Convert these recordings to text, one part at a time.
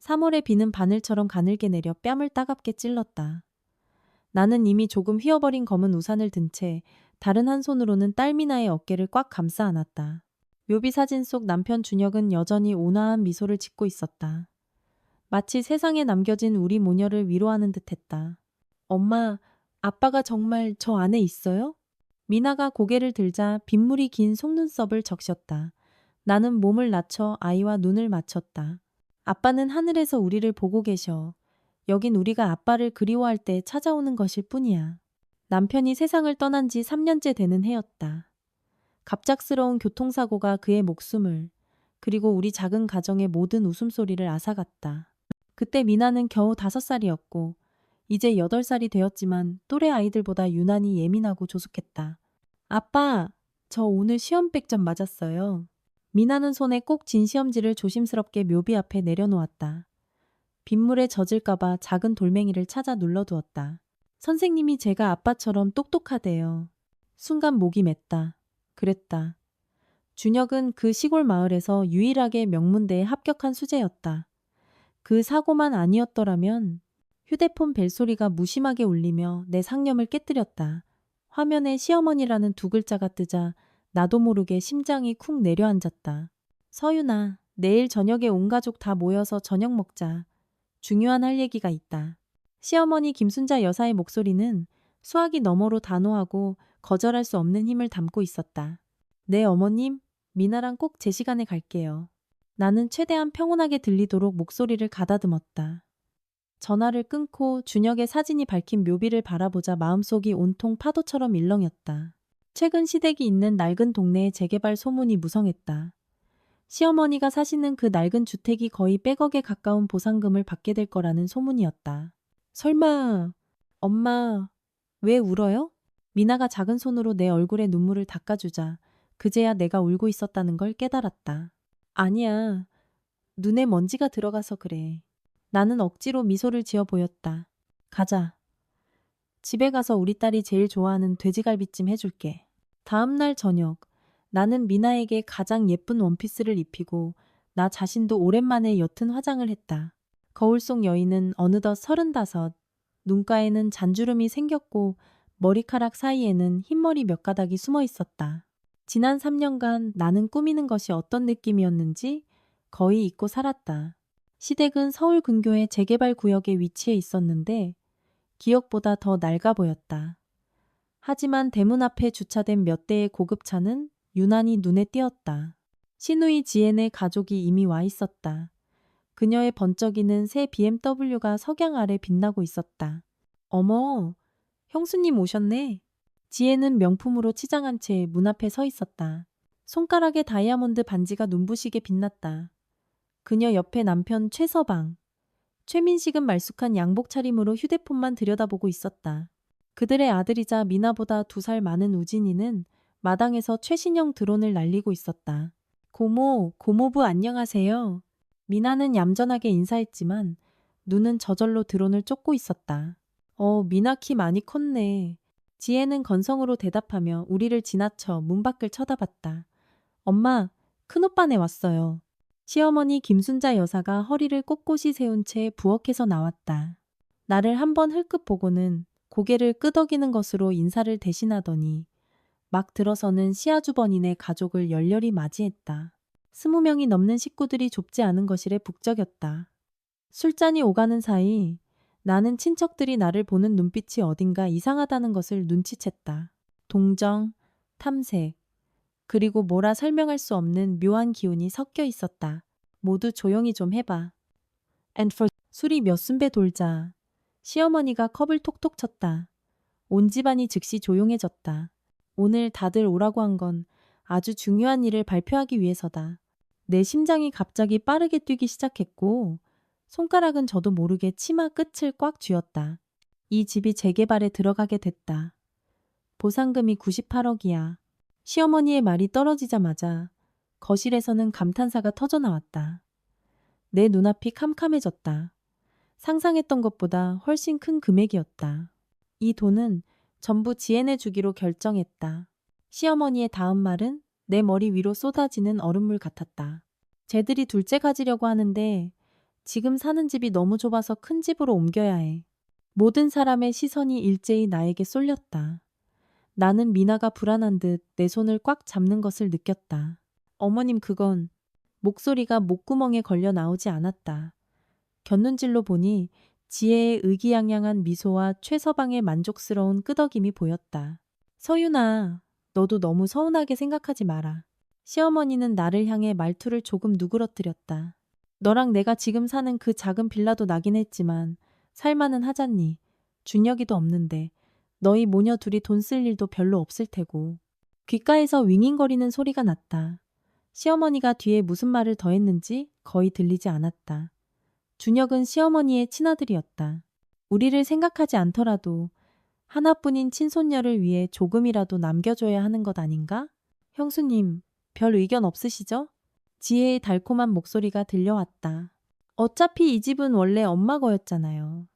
3월의 비는 바늘처럼 가늘게 내려 뺨을 따갑게 찔렀다. 나는 이미 조금 휘어버린 검은 우산을 든 채 다른 한 손으로는 딸 미나의 어깨를 꽉 감싸 안았다. 묘비 사진 속 남편 준혁은 여전히 온화한 미소를 짓고 있었다. 마치 세상에 남겨진 우리 모녀를 위로하는 듯했다. 엄마, 아빠가 정말 저 안에 있어요? 미나가 고개를 들자 빗물이 긴 속눈썹을 적셨다. 나는 몸을 낮춰 아이와 눈을 맞췄다. 아빠는 하늘에서 우리를 보고 계셔. 여긴 우리가 아빠를 그리워할 때 찾아오는 것일 뿐이야. 남편이 세상을 떠난 지 3년째 되는 해였다. 갑작스러운 교통사고가 그의 목숨을, 그리고 우리 작은 가정의 모든 웃음소리를 앗아갔다. 그때 미나는 겨우 5살이었고 이제 8살이 되었지만 또래 아이들보다 유난히 예민하고 조숙했다. 아빠, 저 오늘 시험 100점 맞았어요. 미나는 손에 꼭 쥔 시험지를 조심스럽게 묘비 앞에 내려놓았다. 빗물에 젖을까봐 작은 돌멩이를 찾아 눌러두었다. 선생님이 제가 아빠처럼 똑똑하대요. 순간 목이 맸다. 그랬다. 준혁은 그 시골 마을에서 유일하게 명문대에 합격한 수재였다. 그 사고만 아니었더라면 휴대폰 벨소리가 무심하게 울리며 내 상념을 깨뜨렸다. 화면에 시어머니라는 두 글자가 뜨자 나도 모르게 심장이 쿵 내려앉았다. 서윤아, 내일 저녁에 온 가족 다 모여서 저녁 먹자. 중요한 할 얘기가 있다. 시어머니 김순자 여사의 목소리는 수화기 너머로 단호하고 거절할 수 없는 힘을 담고 있었다. 네 어머님, 미나랑 꼭 제 시간에 갈게요. 나는 최대한 평온하게 들리도록 목소리를 가다듬었다. 전화를 끊고 준혁의 사진이 밝힌 묘비를 바라보자 마음속이 온통 파도처럼 일렁였다. 최근 시댁이 있는 낡은 동네의 재개발 소문이 무성했다. 시어머니가 사시는 그 낡은 주택이 거의 100억에 가까운 보상금을 받게 될 거라는 소문이었다. 설마, 엄마, 왜 울어요? 미나가 작은 손으로 내 얼굴에 눈물을 닦아주자 그제야 내가 울고 있었다는 걸 깨달았다. 아니야, 눈에 먼지가 들어가서 그래. 나는 억지로 미소를 지어 보였다. 가자. 집에 가서 우리 딸이 제일 좋아하는 돼지갈비찜 해줄게. 다음 날 저녁, 나는 미나에게 가장 예쁜 원피스를 입히고 나 자신도 오랜만에 옅은 화장을 했다. 거울 속 여인은 어느덧 35, 눈가에는 잔주름이 생겼고 머리카락 사이에는 흰머리 몇 가닥이 숨어 있었다. 지난 3년간 나는 꾸미는 것이 어떤 느낌이었는지 거의 잊고 살았다. 시댁은 서울 근교의 재개발 구역에 위치해 있었는데 기억보다 더 낡아 보였다. 하지만 대문 앞에 주차된 몇 대의 고급차는 유난히 눈에 띄었다. 시누이 지엔의 가족이 이미 와 있었다. 그녀의 번쩍이는 새 BMW가 석양 아래 빛나고 있었다. 어머, 형수님 오셨네. 지혜는 명품으로 치장한 채 문 앞에 서 있었다. 손가락에 다이아몬드 반지가 눈부시게 빛났다. 그녀 옆에 남편 최서방. 최민식은 말쑥한 양복 차림으로 휴대폰만 들여다보고 있었다. 그들의 아들이자 미나보다 2살 많은 우진이는 마당에서 최신형 드론을 날리고 있었다. 고모, 고모부 안녕하세요. 미나는 얌전하게 인사했지만 눈은 저절로 드론을 쫓고 있었다. 미나 키 많이 컸네. 지혜는 건성으로 대답하며 우리를 지나쳐 문 밖을 쳐다봤다. 엄마, 큰오빠네 왔어요. 시어머니 김순자 여사가 허리를 꼿꼿이 세운 채 부엌에서 나왔다. 나를 한번 흘끗 보고는 고개를 끄덕이는 것으로 인사를 대신하더니 막 들어서는 시아주버니네 가족을 열렬히 맞이했다. 20명이 넘는 식구들이 좁지 않은 거실에 북적였다. 술잔이 오가는 사이 나는 친척들이 나를 보는 눈빛이 어딘가 이상하다는 것을 눈치챘다. 동정, 탐색, 그리고 뭐라 설명할 수 없는 묘한 기운이 섞여 있었다. 모두 조용히 좀 해봐. And for 술이 몇 순배 돌자 시어머니가 컵을 톡톡 쳤다. 온 집안이 즉시 조용해졌다. 오늘 다들 오라고 한 건 아주 중요한 일을 발표하기 위해서다. 내 심장이 갑자기 빠르게 뛰기 시작했고 손가락은 저도 모르게 치마 끝을 꽉 쥐었다. 이 집이 재개발에 들어가게 됐다. 보상금이 98억이야. 시어머니의 말이 떨어지자마자 거실에서는 감탄사가 터져나왔다. 내 눈앞이 캄캄해졌다. 상상했던 것보다 훨씬 큰 금액이었다. 이 돈은 전부 지혜네 주기로 결정했다. 시어머니의 다음 말은 내 머리 위로 쏟아지는 얼음물 같았다. 쟤들이 둘째 가지려고 하는데 지금 사는 집이 너무 좁아서 큰 집으로 옮겨야 해. 모든 사람의 시선이 일제히 나에게 쏠렸다. 나는 미나가 불안한 듯 내 손을 꽉 잡는 것을 느꼈다. 어머님 그건 목소리가 목구멍에 걸려 나오지 않았다. 곁눈질로 보니 지혜의 의기양양한 미소와 최서방의 만족스러운 끄덕임이 보였다. 서윤아, 너도 너무 서운하게 생각하지 마라. 시어머니는 나를 향해 말투를 조금 누그러뜨렸다. 너랑 내가 지금 사는 그 작은 빌라도 나긴 했지만 살만은 하잖니. 준혁이도 없는데 너희 모녀 둘이 돈 쓸 일도 별로 없을 테고. 귓가에서 윙윙거리는 소리가 났다. 시어머니가 뒤에 무슨 말을 더 했는지 거의 들리지 않았다. 준혁은 시어머니의 친아들이었다. 우리를 생각하지 않더라도 하나뿐인 친손녀를 위해 조금이라도 남겨줘야 하는 것 아닌가? 형수님, 별 의견 없으시죠? 지혜의 달콤한 목소리가 들려왔다. 어차피 이 집은 원래 엄마 거였잖아요.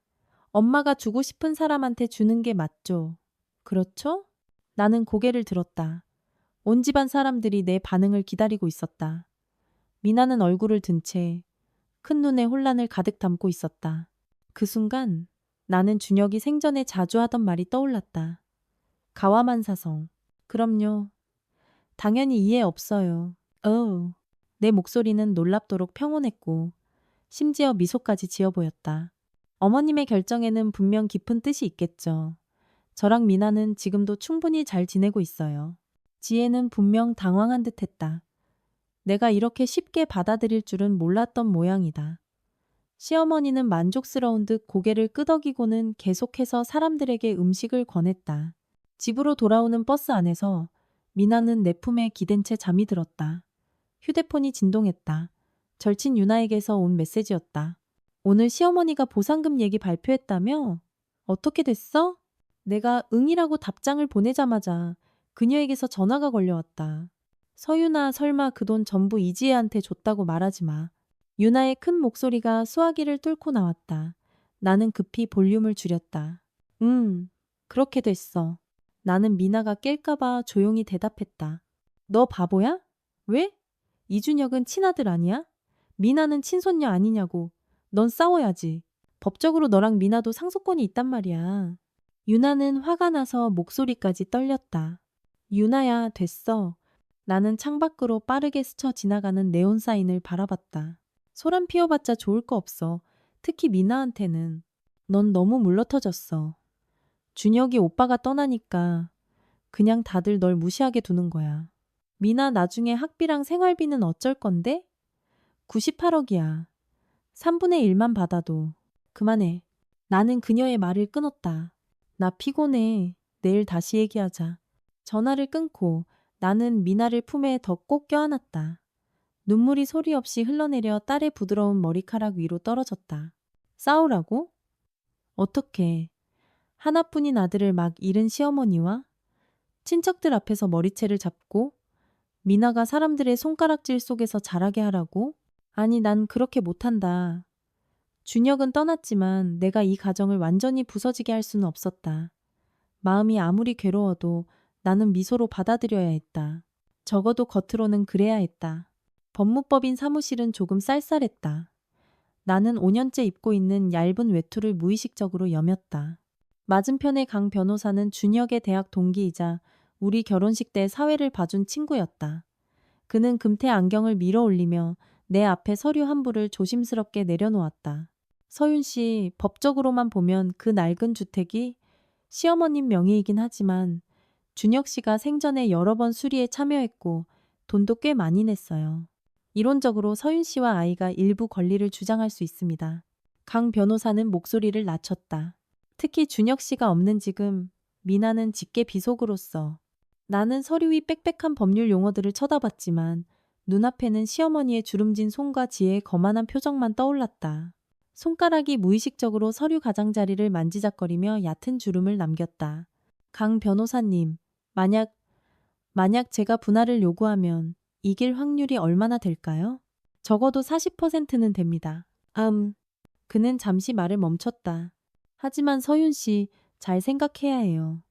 엄마가 주고 싶은 사람한테 주는 게 맞죠. 그렇죠? 나는 고개를 들었다. 온 집안 사람들이 내 반응을 기다리고 있었다. 미나는 얼굴을 든 채 큰 눈에 혼란을 가득 담고 있었다. 그 순간 나는 준혁이 생전에 자주 하던 말이 떠올랐다. 가와만사성. 그럼요. 당연히 이해 없어요. 내 목소리는 놀랍도록 평온했고 심지어 미소까지 지어 보였다. 어머님의 결정에는 분명 깊은 뜻이 있겠죠. 저랑 미나는 지금도 충분히 잘 지내고 있어요. 지혜는 분명 당황한 듯했다. 내가 이렇게 쉽게 받아들일 줄은 몰랐던 모양이다. 시어머니는 만족스러운 듯 고개를 끄덕이고는 계속해서 사람들에게 음식을 권했다. 집으로 돌아오는 버스 안에서 미나는 내 품에 기댄 채 잠이 들었다. 휴대폰이 진동했다. 절친 유나에게서 온 메시지였다. 오늘 시어머니가 보상금 얘기 발표했다며? 어떻게 됐어? 내가 응이라고 답장을 보내자마자 그녀에게서 전화가 걸려왔다. 서윤아, 설마 그 돈 전부 이지혜한테 줬다고 말하지 마. 유나의 큰 목소리가 수화기를 뚫고 나왔다. 나는 급히 볼륨을 줄였다. 그렇게 됐어. 나는 미나가 깰까봐 조용히 대답했다. 너 바보야? 왜? 이준혁은 친아들 아니야? 미나는 친손녀 아니냐고. 넌 싸워야지. 법적으로 너랑 미나도 상속권이 있단 말이야. 유나는 화가 나서 목소리까지 떨렸다. 유나야, 됐어. 나는 창밖으로 빠르게 스쳐 지나가는 네온 사인을 바라봤다. 소란 피워봤자 좋을 거 없어. 특히 미나한테는. 넌 너무 물러터졌어. 준혁이 오빠가 떠나니까 그냥 다들 널 무시하게 두는 거야. 미나 나중에 학비랑 생활비는 어쩔 건데? 98억이야. 3분의 1만 받아도. 그만해. 나는 그녀의 말을 끊었다. 나 피곤해. 내일 다시 얘기하자. 전화를 끊고 나는 미나를 품에 더 꼭 껴안았다. 눈물이 소리 없이 흘러내려 딸의 부드러운 머리카락 위로 떨어졌다. 싸우라고? 어떻게? 하나뿐인 아들을 막 잃은 시어머니와 친척들 앞에서 머리채를 잡고 미나가 사람들의 손가락질 속에서 자라게 하라고? 아니, 난 그렇게 못한다. 준혁은 떠났지만 내가 이 가정을 완전히 부서지게 할 수는 없었다. 마음이 아무리 괴로워도 나는 미소로 받아들여야 했다. 적어도 겉으로는 그래야 했다. 법무법인 사무실은 조금 쌀쌀했다. 나는 5년째 입고 있는 얇은 외투를 무의식적으로 여몄다. 맞은편의 강 변호사는 준혁의 대학 동기이자 우리 결혼식 때 사회를 봐준 친구였다. 그는 금태 안경을 밀어 올리며 내 앞에 서류 한 부를 조심스럽게 내려놓았다. 서윤 씨, 법적으로만 보면 그 낡은 주택이 시어머님 명의이긴 하지만 준혁 씨가 생전에 여러 번 수리에 참여했고 돈도 꽤 많이 냈어요. 이론적으로 서윤 씨와 아이가 일부 권리를 주장할 수 있습니다. 강 변호사는 목소리를 낮췄다. 특히 준혁 씨가 없는 지금 미나는 직계 비속으로서. 나는 서류 위 빽빽한 법률 용어들을 쳐다봤지만 눈앞에는 시어머니의 주름진 손과 지혜의 거만한 표정만 떠올랐다. 손가락이 무의식적으로 서류 가장자리를 만지작거리며 얕은 주름을 남겼다. 강 변호사님, 만약 제가 분할을 요구하면 이길 확률이 얼마나 될까요? 적어도 40%는 됩니다. 그는 잠시 말을 멈췄다. 하지만 서윤 씨, 잘 생각해야 해요.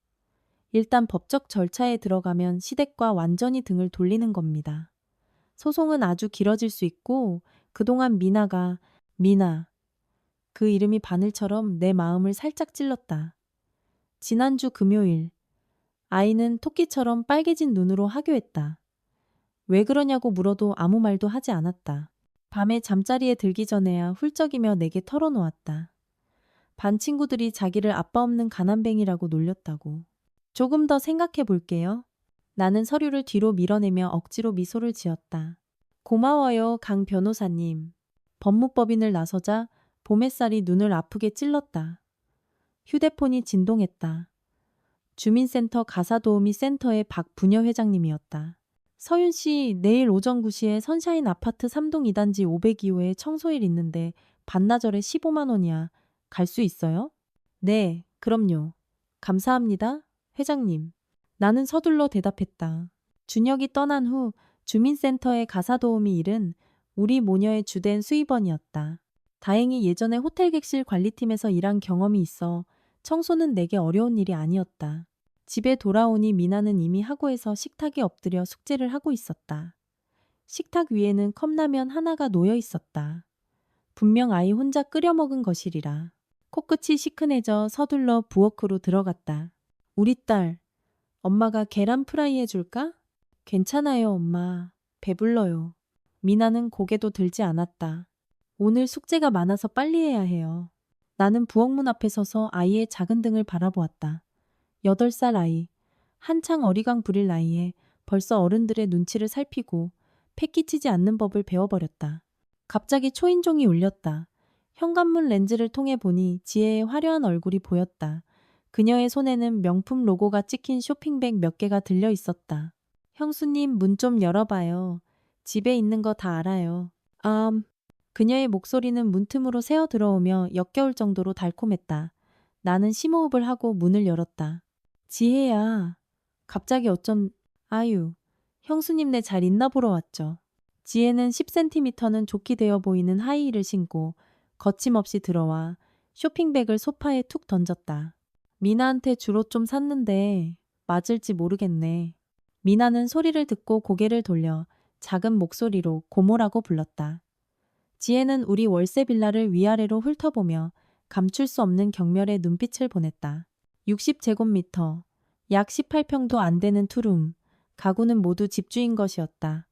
일단 법적 절차에 들어가면 시댁과 완전히 등을 돌리는 겁니다. 소송은 아주 길어질 수 있고 그동안 미나가 미나. 그 이름이 바늘처럼 내 마음을 살짝 찔렀다. 지난주 금요일, 아이는 토끼처럼 빨개진 눈으로 하교했다. 왜 그러냐고 물어도 아무 말도 하지 않았다. 밤에 잠자리에 들기 전에야 훌쩍이며 내게 털어놓았다. 반 친구들이 자기를 아빠 없는 가난뱅이라고 놀렸다고. 조금 더 생각해 볼게요. 나는 서류를 뒤로 밀어내며 억지로 미소를 지었다. 고마워요, 강 변호사님. 법무법인을 나서자 봄 햇살이 눈을 아프게 찔렀다. 휴대폰이 진동했다. 주민센터 가사도우미 센터의 박 부녀회장님이었다. 서윤 씨, 내일 오전 9시에 선샤인 아파트 3동 2단지 502호에 청소일 있는데 반나절에 15만 원이야. 갈 수 있어요? 네, 그럼요. 감사합니다, 회장님. 나는 서둘러 대답했다. 준혁이 떠난 후 주민센터의 가사도우미 일은 우리 모녀의 주된 수입원이었다. 다행히 예전에 호텔 객실 관리팀에서 일한 경험이 있어 청소는 내게 어려운 일이 아니었다. 집에 돌아오니 미나는 이미 하고에서 식탁에 엎드려 숙제를 하고 있었다. 식탁 위에는 컵라면 하나가 놓여 있었다. 분명 아이 혼자 끓여 먹은 것이리라. 코끝이 시큰해져 서둘러 부엌으로 들어갔다. 우리 딸, 엄마가 계란 프라이 해줄까? 괜찮아요, 엄마. 배불러요. 미나는 고개도 들지 않았다. 오늘 숙제가 많아서 빨리 해야 해요. 나는 부엌문 앞에 서서 아이의 작은 등을 바라보았다. 8살 아이. 한창 어리광 부릴 나이에 벌써 어른들의 눈치를 살피고 패기치지 않는 법을 배워버렸다. 갑자기 초인종이 울렸다. 현관문 렌즈를 통해 보니 지혜의 화려한 얼굴이 보였다. 그녀의 손에는 명품 로고가 찍힌 쇼핑백 몇 개가 들려 있었다. 형수님, 문 좀 열어봐요. 집에 있는 거 다 알아요. 그녀의 목소리는 문틈으로 새어 들어오며 역겨울 정도로 달콤했다. 나는 심호흡을 하고 문을 열었다. 지혜야. 갑자기 어쩜... 아유, 형수님네 잘 있나 보러 왔죠. 지혜는 10cm는 좋게 되어 보이는 하이힐을 신고 거침없이 들어와 쇼핑백을 소파에 툭 던졌다. 미나한테 주로 좀 샀는데 맞을지 모르겠네. 미나는 소리를 듣고 고개를 돌려 작은 목소리로 고모라고 불렀다. 지혜는 우리 월세 빌라를 위아래로 훑어보며 감출 수 없는 경멸의 눈빛을 보냈다. 60제곱미터, 약 18평도 안 되는 투룸, 가구는 모두 집주인 것이었다.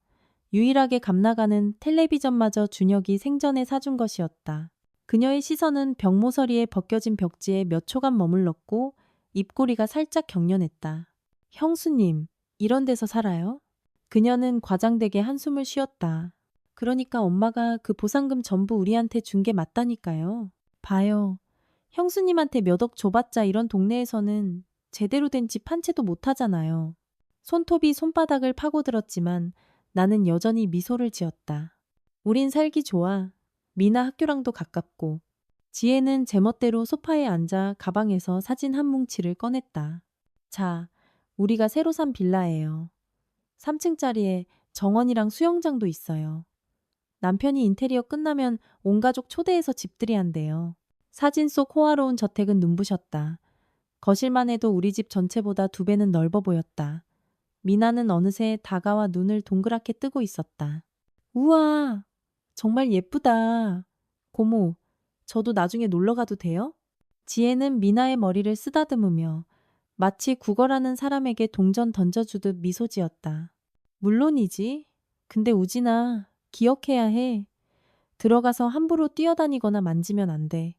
유일하게 감나가는 텔레비전마저 준혁이 생전에 사준 것이었다. 그녀의 시선은 벽모서리에 벗겨진 벽지에 몇 초간 머물렀고 입꼬리가 살짝 경련했다. 형수님, 이런 데서 살아요? 그녀는 과장되게 한숨을 쉬었다. 그러니까 엄마가 그 보상금 전부 우리한테 준 게 맞다니까요. 봐요. 형수님한테 몇 억 줘봤자 이런 동네에서는 제대로 된 집 한 채도 못 하잖아요. 손톱이 손바닥을 파고들었지만 나는 여전히 미소를 지었다. 우린 살기 좋아. 미나 학교랑도 가깝고. 지혜는 제멋대로 소파에 앉아 가방에서 사진 한 뭉치를 꺼냈다. 자, 우리가 새로 산 빌라예요. 3층짜리에 정원이랑 수영장도 있어요. 남편이 인테리어 끝나면 온 가족 초대해서 집들이 한대요. 사진 속 호화로운 저택은 눈부셨다. 거실만 해도 우리 집 전체보다 2배는 넓어 보였다. 미나는 어느새 다가와 눈을 동그랗게 뜨고 있었다. 우와, 정말 예쁘다. 고모, 저도 나중에 놀러 가도 돼요? 지혜는 미나의 머리를 쓰다듬으며 마치 구걸하는 사람에게 동전 던져주듯 미소 지었다. 물론이지. 근데 우진아, 기억해야 해. 들어가서 함부로 뛰어다니거나 만지면 안 돼.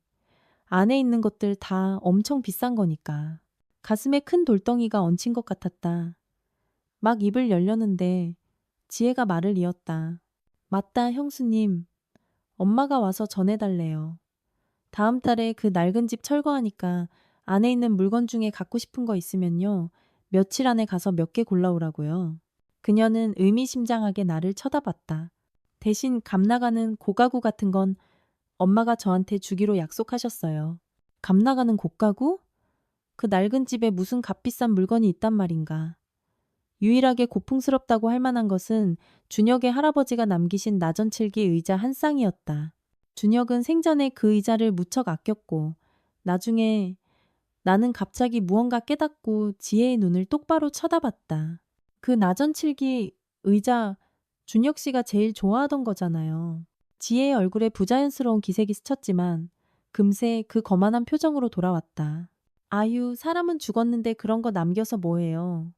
안에 있는 것들 다 엄청 비싼 거니까. 가슴에 큰 돌덩이가 얹힌 것 같았다. 막 입을 열려는데 지혜가 말을 이었다. 맞다, 형수님. 엄마가 와서 전해달래요. 다음 달에 그 낡은 집 철거하니까 안에 있는 물건 중에 갖고 싶은 거 있으면요. 며칠 안에 가서 몇 개 골라오라고요. 그녀는 의미심장하게 나를 쳐다봤다. 대신 값나가는 고가구 같은 건 엄마가 저한테 주기로 약속하셨어요. 값나가는 고가구? 그 낡은 집에 무슨 값비싼 물건이 있단 말인가. 유일하게 고풍스럽다고 할 만한 것은 준혁의 할아버지가 남기신 나전칠기 의자 한 쌍이었다. 준혁은 생전에 그 의자를 무척 아꼈고 나중에 나는 갑자기 무언가 깨닫고 지혜의 눈을 똑바로 쳐다봤다. 그 나전칠기 의자 준혁 씨가 제일 좋아하던 거잖아요. 지혜의 얼굴에 부자연스러운 기색이 스쳤지만 금세 그 거만한 표정으로 돌아왔다. 아유, 사람은 죽었는데 그런 거 남겨서 뭐해요.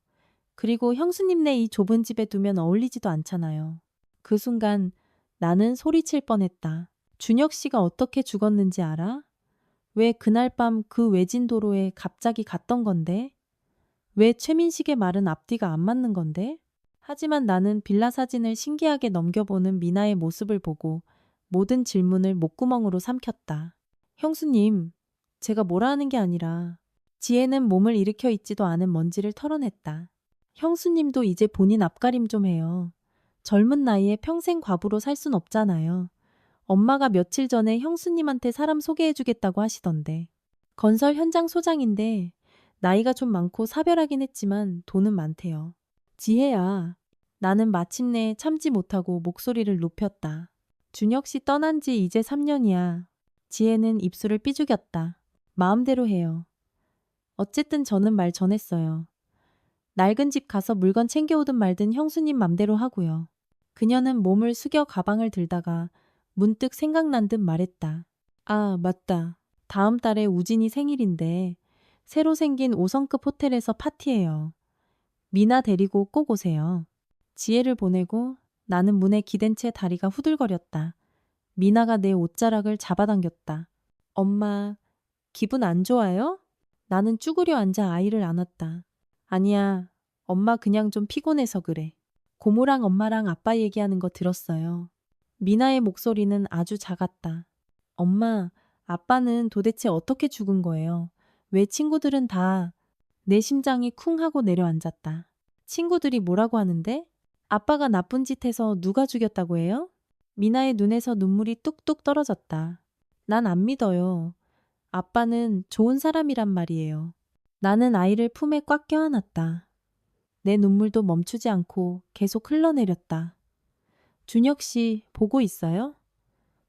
그리고 형수님네 이 좁은 집에 두면 어울리지도 않잖아요. 그 순간 나는 소리칠 뻔했다. 준혁 씨가 어떻게 죽었는지 알아? 왜 그날 밤 그 외진 도로에 갑자기 갔던 건데? 왜 최민식의 말은 앞뒤가 안 맞는 건데? 하지만 나는 빌라 사진을 신기하게 넘겨보는 미나의 모습을 보고 모든 질문을 목구멍으로 삼켰다. 형수님, 제가 뭐라 하는 게 아니라 지혜는 몸을 일으켜 있지도 않은 먼지를 털어냈다. 형수님도 이제 본인 앞가림 좀 해요. 젊은 나이에 평생 과부로 살 순 없잖아요. 엄마가 며칠 전에 형수님한테 사람 소개해주겠다고 하시던데. 건설 현장 소장인데 나이가 좀 많고 사별하긴 했지만 돈은 많대요. 지혜야. 나는 마침내 참지 못하고 목소리를 높였다. 준혁 씨 떠난 지 이제 3년이야. 지혜는 입술을 삐죽였다. 마음대로 해요. 어쨌든 저는 말 전했어요. 낡은 집 가서 물건 챙겨오든 말든 형수님 맘대로 하고요. 그녀는 몸을 숙여 가방을 들다가 문득 생각난 듯 말했다. 아, 맞다. 다음 달에 우진이 생일인데 새로 생긴 5성급 호텔에서 파티예요. 미나 데리고 꼭 오세요. 지혜를 보내고 나는 문에 기댄 채 다리가 후들거렸다. 미나가 내 옷자락을 잡아당겼다. 엄마, 기분 안 좋아요? 나는 쭈그려 앉아 아이를 안았다. 아니야, 엄마 그냥 좀 피곤해서 그래. 고모랑 엄마랑 아빠 얘기하는 거 들었어요. 미나의 목소리는 아주 작았다. 엄마, 아빠는 도대체 어떻게 죽은 거예요? 왜 친구들은 다... 내 심장이 쿵 하고 내려앉았다. 친구들이 뭐라고 하는데? 아빠가 나쁜 짓 해서 누가 죽였다고 해요? 미나의 눈에서 눈물이 뚝뚝 떨어졌다. 난 안 믿어요. 아빠는 좋은 사람이란 말이에요. 나는 아이를 품에 꽉 껴안았다. 내 눈물도 멈추지 않고 계속 흘러내렸다. 준혁 씨, 보고 있어요?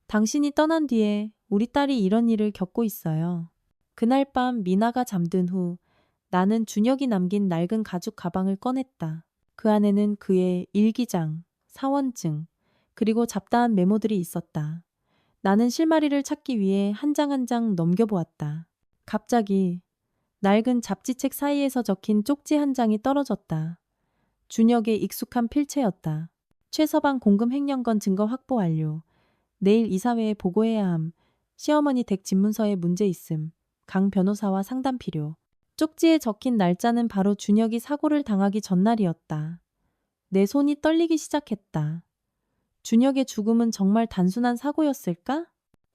당신이 떠난 뒤에 우리 딸이 이런 일을 겪고 있어요. 그날 밤 미나가 잠든 후 나는 준혁이 남긴 낡은 가죽 가방을 꺼냈다. 그 안에는 그의 일기장, 사원증, 그리고 잡다한 메모들이 있었다. 나는 실마리를 찾기 위해 한 장 한 장 넘겨보았다. 갑자기 낡은 잡지책 사이에서 적힌 쪽지 한 장이 떨어졌다. 준혁의 익숙한 필체였다. 최서방 공금 횡령건 증거 확보 완료. 내일 이사회에 보고해야 함. 시어머니 댁 집문서에 문제 있음. 강 변호사와 상담 필요. 쪽지에 적힌 날짜는 바로 준혁이 사고를 당하기 전날이었다. 내 손이 떨리기 시작했다. 준혁의 죽음은 정말 단순한 사고였을까?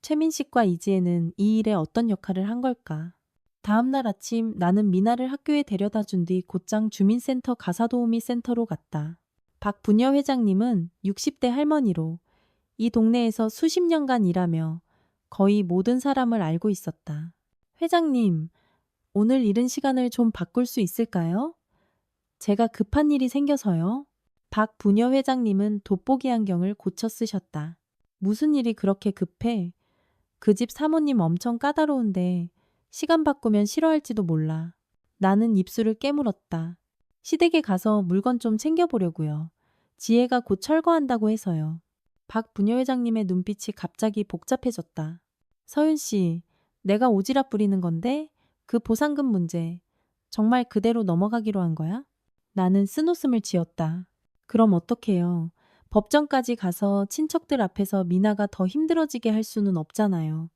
최민식과 이지혜는 이 일에 어떤 역할을 한 걸까? 다음 날 아침 나는 미나를 학교에 데려다 준 뒤 곧장 주민센터 가사도우미 센터로 갔다. 박 부녀 회장님은 60대 할머니로 이 동네에서 수십 년간 일하며 거의 모든 사람을 알고 있었다. 회장님, 오늘 이른 시간을 좀 바꿀 수 있을까요? 제가 급한 일이 생겨서요. 박 부녀 회장님은 돋보기 안경을 고쳐 쓰셨다. 무슨 일이 그렇게 급해? 그 집 사모님 엄청 까다로운데 시간 바꾸면 싫어할지도 몰라. 나는 입술을 깨물었다. 시댁에 가서 물건 좀 챙겨보려고요. 지혜가 곧 철거한다고 해서요. 박 부녀회장님의 눈빛이 갑자기 복잡해졌다. 서윤 씨, 내가 오지랖 부리는 건데 그 보상금 문제 정말 그대로 넘어가기로 한 거야? 나는 쓴웃음을 지었다. 그럼 어떡해요. 법정까지 가서 친척들 앞에서 미나가 더 힘들어지게 할 수는 없잖아요.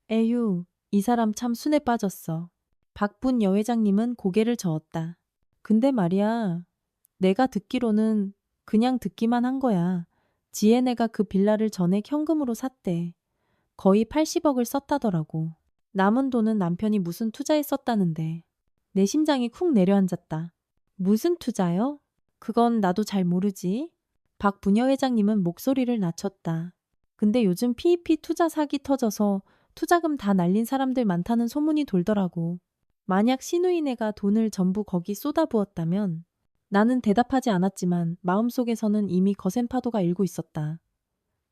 에휴, 이 사람 참 순에 빠졌어. 박분 여회장님은 고개를 저었다. 근데 말이야, 내가 듣기로는 그냥 듣기만 한 거야. 지혜네가 그 빌라를 전액 현금으로 샀대. 거의 80억을 썼다더라고. 남은 돈은 남편이 무슨 투자에 썼다는데. 내 심장이 쿵 내려앉았다. 무슨 투자요? 그건 나도 잘 모르지. 박 부녀회장님은 목소리를 낮췄다. 근데 요즘 PEP 투자 사기 터져서 투자금 다 날린 사람들 많다는 소문이 돌더라고. 만약 시누이네가 돈을 전부 거기 쏟아부었다면 나는 대답하지 않았지만 마음속에서는 이미 거센 파도가 일고 있었다.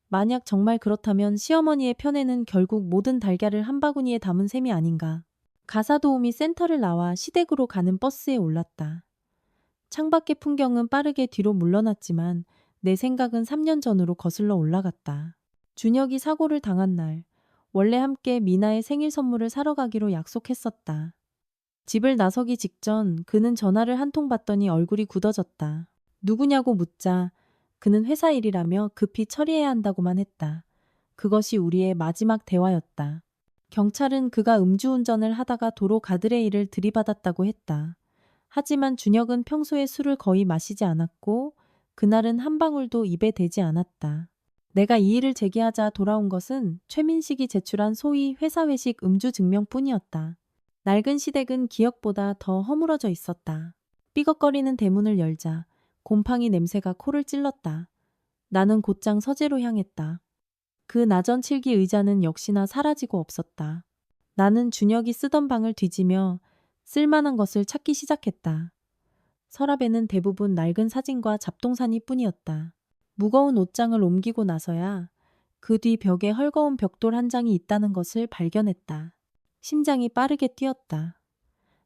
만약 정말 그렇다면 시어머니의 편에는 결국 모든 달걀을 한 바구니에 담은 셈이 아닌가. 가사도우미 센터를 나와 시댁으로 가는 버스에 올랐다. 창밖의 풍경은 빠르게 뒤로 물러났지만 내 생각은 3년 전으로 거슬러 올라갔다. 준혁이 사고를 당한 날, 원래 함께 미나의 생일 선물을 사러 가기로 약속했었다. 집을 나서기 직전 그는 전화를 한 통 받더니 얼굴이 굳어졌다. 누구냐고 묻자 그는 회사 일이라며 급히 처리해야 한다고만 했다. 그것이 우리의 마지막 대화였다. 경찰은 그가 음주운전을 하다가 도로 가드레일을 들이받았다고 했다. 하지만 준혁은 평소에 술을 거의 마시지 않았고 그날은 한 방울도 입에 대지 않았다. 내가 이 일을 제기하자 돌아온 것은 최민식이 제출한 소위 회사 회식 음주 증명뿐이었다. 낡은 시댁은 기억보다 더 허물어져 있었다. 삐걱거리는 대문을 열자 곰팡이 냄새가 코를 찔렀다. 나는 곧장 서재로 향했다. 그 나전 칠기 의자는 역시나 사라지고 없었다. 나는 준혁이 쓰던 방을 뒤지며 쓸만한 것을 찾기 시작했다. 서랍에는 대부분 낡은 사진과 잡동사니 뿐이었다. 무거운 옷장을 옮기고 나서야 그 뒤 벽에 헐거운 벽돌 한 장이 있다는 것을 발견했다. 심장이 빠르게 뛰었다.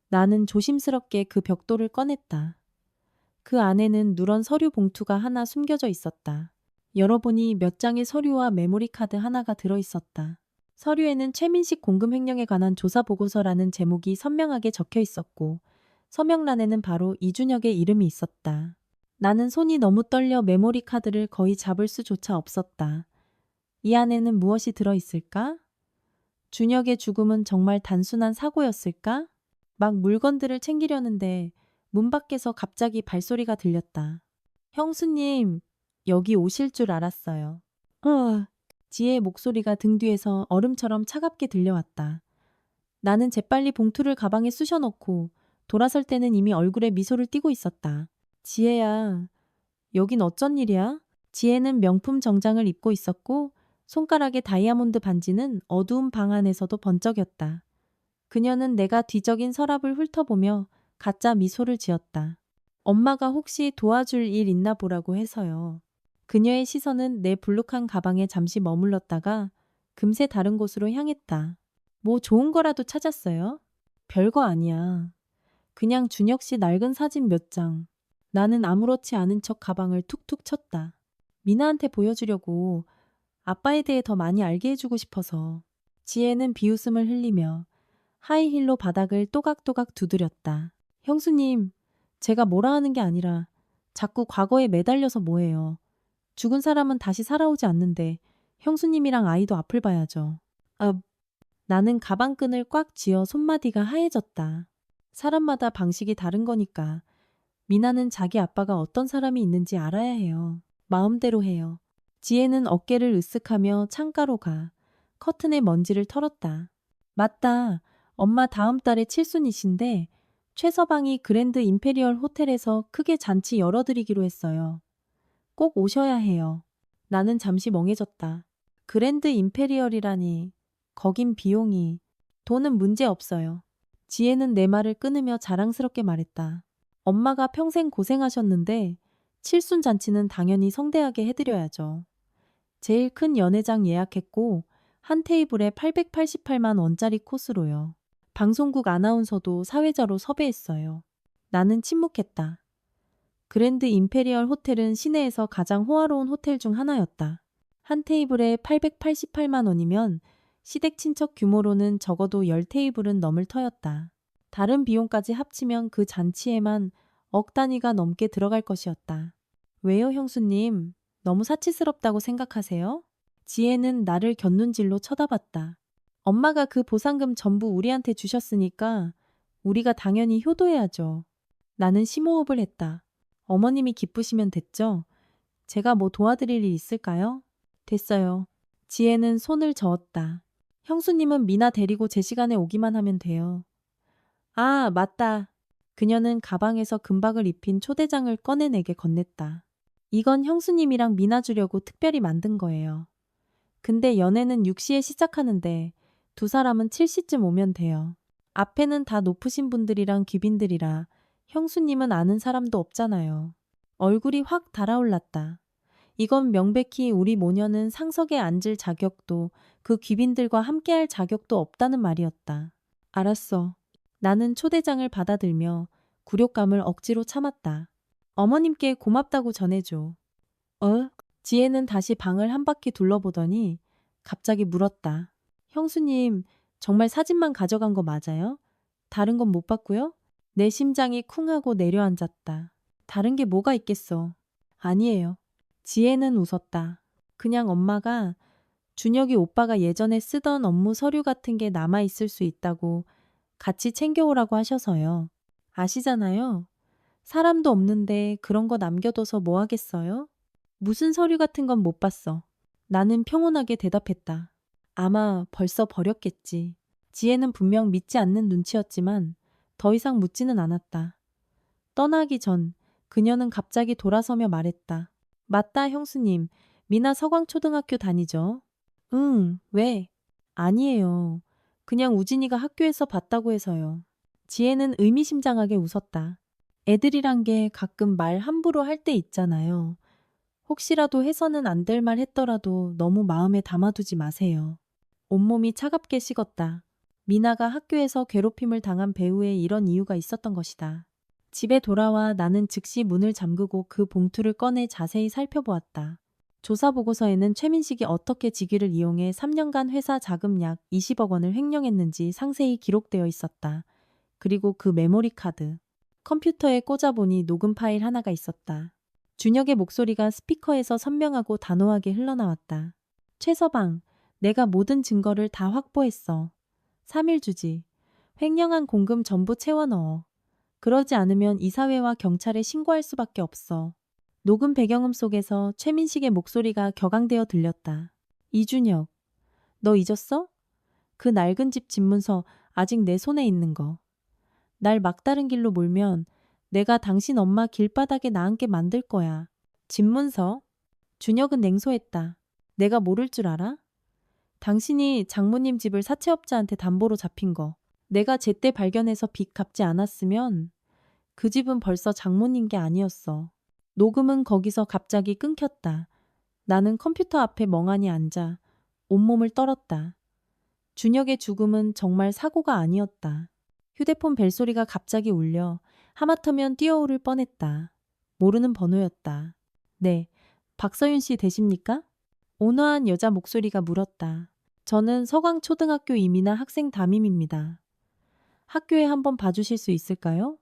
나는 조심스럽게 그 벽돌을 꺼냈다. 그 안에는 누런 서류 봉투가 하나 숨겨져 있었다. 열어보니 몇 장의 서류와 메모리 카드 하나가 들어있었다. 서류에는 최민식 공금 횡령에 관한 조사 보고서라는 제목이 선명하게 적혀 있었고 서명란에는 바로 이준혁의 이름이 있었다. 나는 손이 너무 떨려 메모리 카드를 거의 잡을 수조차 없었다. 이 안에는 무엇이 들어있을까? 준혁의 죽음은 정말 단순한 사고였을까? 막 물건들을 챙기려는데 문 밖에서 갑자기 발소리가 들렸다. 형수님, 여기 오실 줄 알았어요. 지혜의 목소리가 등 뒤에서 얼음처럼 차갑게 들려왔다. 나는 재빨리 봉투를 가방에 쑤셔넣고 돌아설 때는 이미 얼굴에 미소를 띠고 있었다. 지혜야, 여긴 어쩐 일이야? 지혜는 명품 정장을 입고 있었고 손가락의 다이아몬드 반지는 어두운 방 안에서도 번쩍였다. 그녀는 내가 뒤적인 서랍을 훑어보며 가짜 미소를 지었다. 엄마가 혹시 도와줄 일 있나 보라고 해서요. 그녀의 시선은 내 불룩한 가방에 잠시 머물렀다가 금세 다른 곳으로 향했다. 뭐 좋은 거라도 찾았어요? 별거 아니야. 그냥 준혁 씨 낡은 사진 몇 장. 나는 아무렇지 않은 척 가방을 툭툭 쳤다. 미나한테 보여주려고 아빠에 대해 더 많이 알게 해주고 싶어서. 지혜는 비웃음을 흘리며 하이힐로 바닥을 또각또각 두드렸다. 형수님, 제가 뭐라 하는 게 아니라 자꾸 과거에 매달려서 뭐해요. 죽은 사람은 다시 살아오지 않는데 형수님이랑 아이도 앞을 봐야죠. 나는 가방끈을 꽉 쥐어 손마디가 하얘졌다. 사람마다 방식이 다른 거니까 미나는 자기 아빠가 어떤 사람이 있는지 알아야 해요. 마음대로 해요. 지혜는 어깨를 으쓱하며 창가로 가 커튼에 먼지를 털었다. 맞다. 엄마 다음 달에 칠순이신데 최서방이 그랜드 임페리얼 호텔에서 크게 잔치 열어드리기로 했어요. 꼭 오셔야 해요. 나는 잠시 멍해졌다. 그랜드 임페리얼이라니. 거긴 비용이. 돈은 문제 없어요. 지혜는 내 말을 끊으며 자랑스럽게 말했다. 엄마가 평생 고생하셨는데 칠순 잔치는 당연히 성대하게 해드려야죠. 제일 큰 연회장 예약했고 한 테이블에 888만 원짜리 코스로요. 방송국 아나운서도 사회자로 섭외했어요. 나는 침묵했다. 그랜드 임페리얼 호텔은 시내에서 가장 호화로운 호텔 중 하나였다. 한 테이블에 888만 원이면 시댁 친척 규모로는 적어도 10테이블은 넘을 터였다. 다른 비용까지 합치면 그 잔치에만 억 단위가 넘게 들어갈 것이었다. 왜요, 형수님? 너무 사치스럽다고 생각하세요? 지혜는 나를 곁눈질로 쳐다봤다. 엄마가 그 보상금 전부 우리한테 주셨으니까 우리가 당연히 효도해야죠. 나는 심호흡을 했다. 어머님이 기쁘시면 됐죠? 제가 뭐 도와드릴 일 있을까요? 됐어요. 지혜는 손을 저었다. 형수님은 미나 데리고 제 시간에 오기만 하면 돼요. 아, 맞다. 그녀는 가방에서 금박을 입힌 초대장을 꺼내 내게 건넸다. 이건 형수님이랑 미나 주려고 특별히 만든 거예요. 근데 연애는 6시에 시작하는데 두 사람은 7시쯤 오면 돼요. 앞에는 다 높으신 분들이랑 귀빈들이라 형수님은 아는 사람도 없잖아요. 얼굴이 확 달아올랐다. 이건 명백히 우리 모녀는 상석에 앉을 자격도 그 귀빈들과 함께할 자격도 없다는 말이었다. 알았어. 나는 초대장을 받아들며 굴욕감을 억지로 참았다. 어머님께 고맙다고 전해줘. 지혜는 다시 방을 한 바퀴 둘러보더니 갑자기 물었다. 형수님, 정말 사진만 가져간 거 맞아요? 다른 건 못 봤고요? 내 심장이 쿵하고 내려앉았다. 다른 게 뭐가 있겠어. 아니에요. 지혜는 웃었다. 그냥 엄마가 준혁이 오빠가 예전에 쓰던 업무 서류 같은 게 남아있을 수 있다고 같이 챙겨오라고 하셔서요. 아시잖아요. 사람도 없는데 그런 거 남겨둬서 뭐 하겠어요? 무슨 서류 같은 건 못 봤어. 나는 평온하게 대답했다. 아마 벌써 버렸겠지. 지혜는 분명 믿지 않는 눈치였지만 더 이상 묻지는 않았다. 떠나기 전 그녀는 갑자기 돌아서며 말했다. 맞다, 형수님. 미나 서광초등학교 다니죠? 응, 왜? 아니에요. 그냥 우진이가 학교에서 봤다고 해서요. 지혜는 의미심장하게 웃었다. 애들이란 게 가끔 말 함부로 할 때 있잖아요. 혹시라도 해서는 안 될 말 했더라도 너무 마음에 담아두지 마세요. 온몸이 차갑게 식었다. 미나가 학교에서 괴롭힘을 당한 배우에 이런 이유가 있었던 것이다. 집에 돌아와 나는 즉시 문을 잠그고 그 봉투를 꺼내 자세히 살펴보았다. 조사 보고서에는 최민식이 어떻게 직위를 이용해 3년간 회사 자금 약 20억 원을 횡령했는지 상세히 기록되어 있었다. 그리고 그 메모리 카드. 컴퓨터에 꽂아보니 녹음 파일 하나가 있었다. 준혁의 목소리가 스피커에서 선명하고 단호하게 흘러나왔다. 최서방, 내가 모든 증거를 다 확보했어. 3일 주지. 횡령한 공금 전부 채워 넣어. 그러지 않으면 이사회와 경찰에 신고할 수밖에 없어. 녹음 배경음 속에서 최민식의 목소리가 격앙되어 들렸다. 이준혁, 너 잊었어? 그 낡은 집 집문서 아직 내 손에 있는 거. 날 막다른 길로 몰면 내가 당신 엄마 길바닥에 나앉게 만들 거야. 집문서? 준혁은 냉소했다. 내가 모를 줄 알아? 당신이 장모님 집을 사채업자한테 담보로 잡힌 거. 내가 제때 발견해서 빚 갚지 않았으면 그 집은 벌써 장모님 게 아니었어. 녹음은 거기서 갑자기 끊겼다. 나는 컴퓨터 앞에 멍하니 앉아 온몸을 떨었다. 준혁의 죽음은 정말 사고가 아니었다. 휴대폰 벨소리가 갑자기 울려 하마터면 뛰어오를 뻔했다. 모르는 번호였다. 네, 박서윤 씨 되십니까? 온화한 여자 목소리가 물었다. 저는 서광초등학교 이민아 학생 담임입니다. 학교에 한번 봐주실 수 있을까요?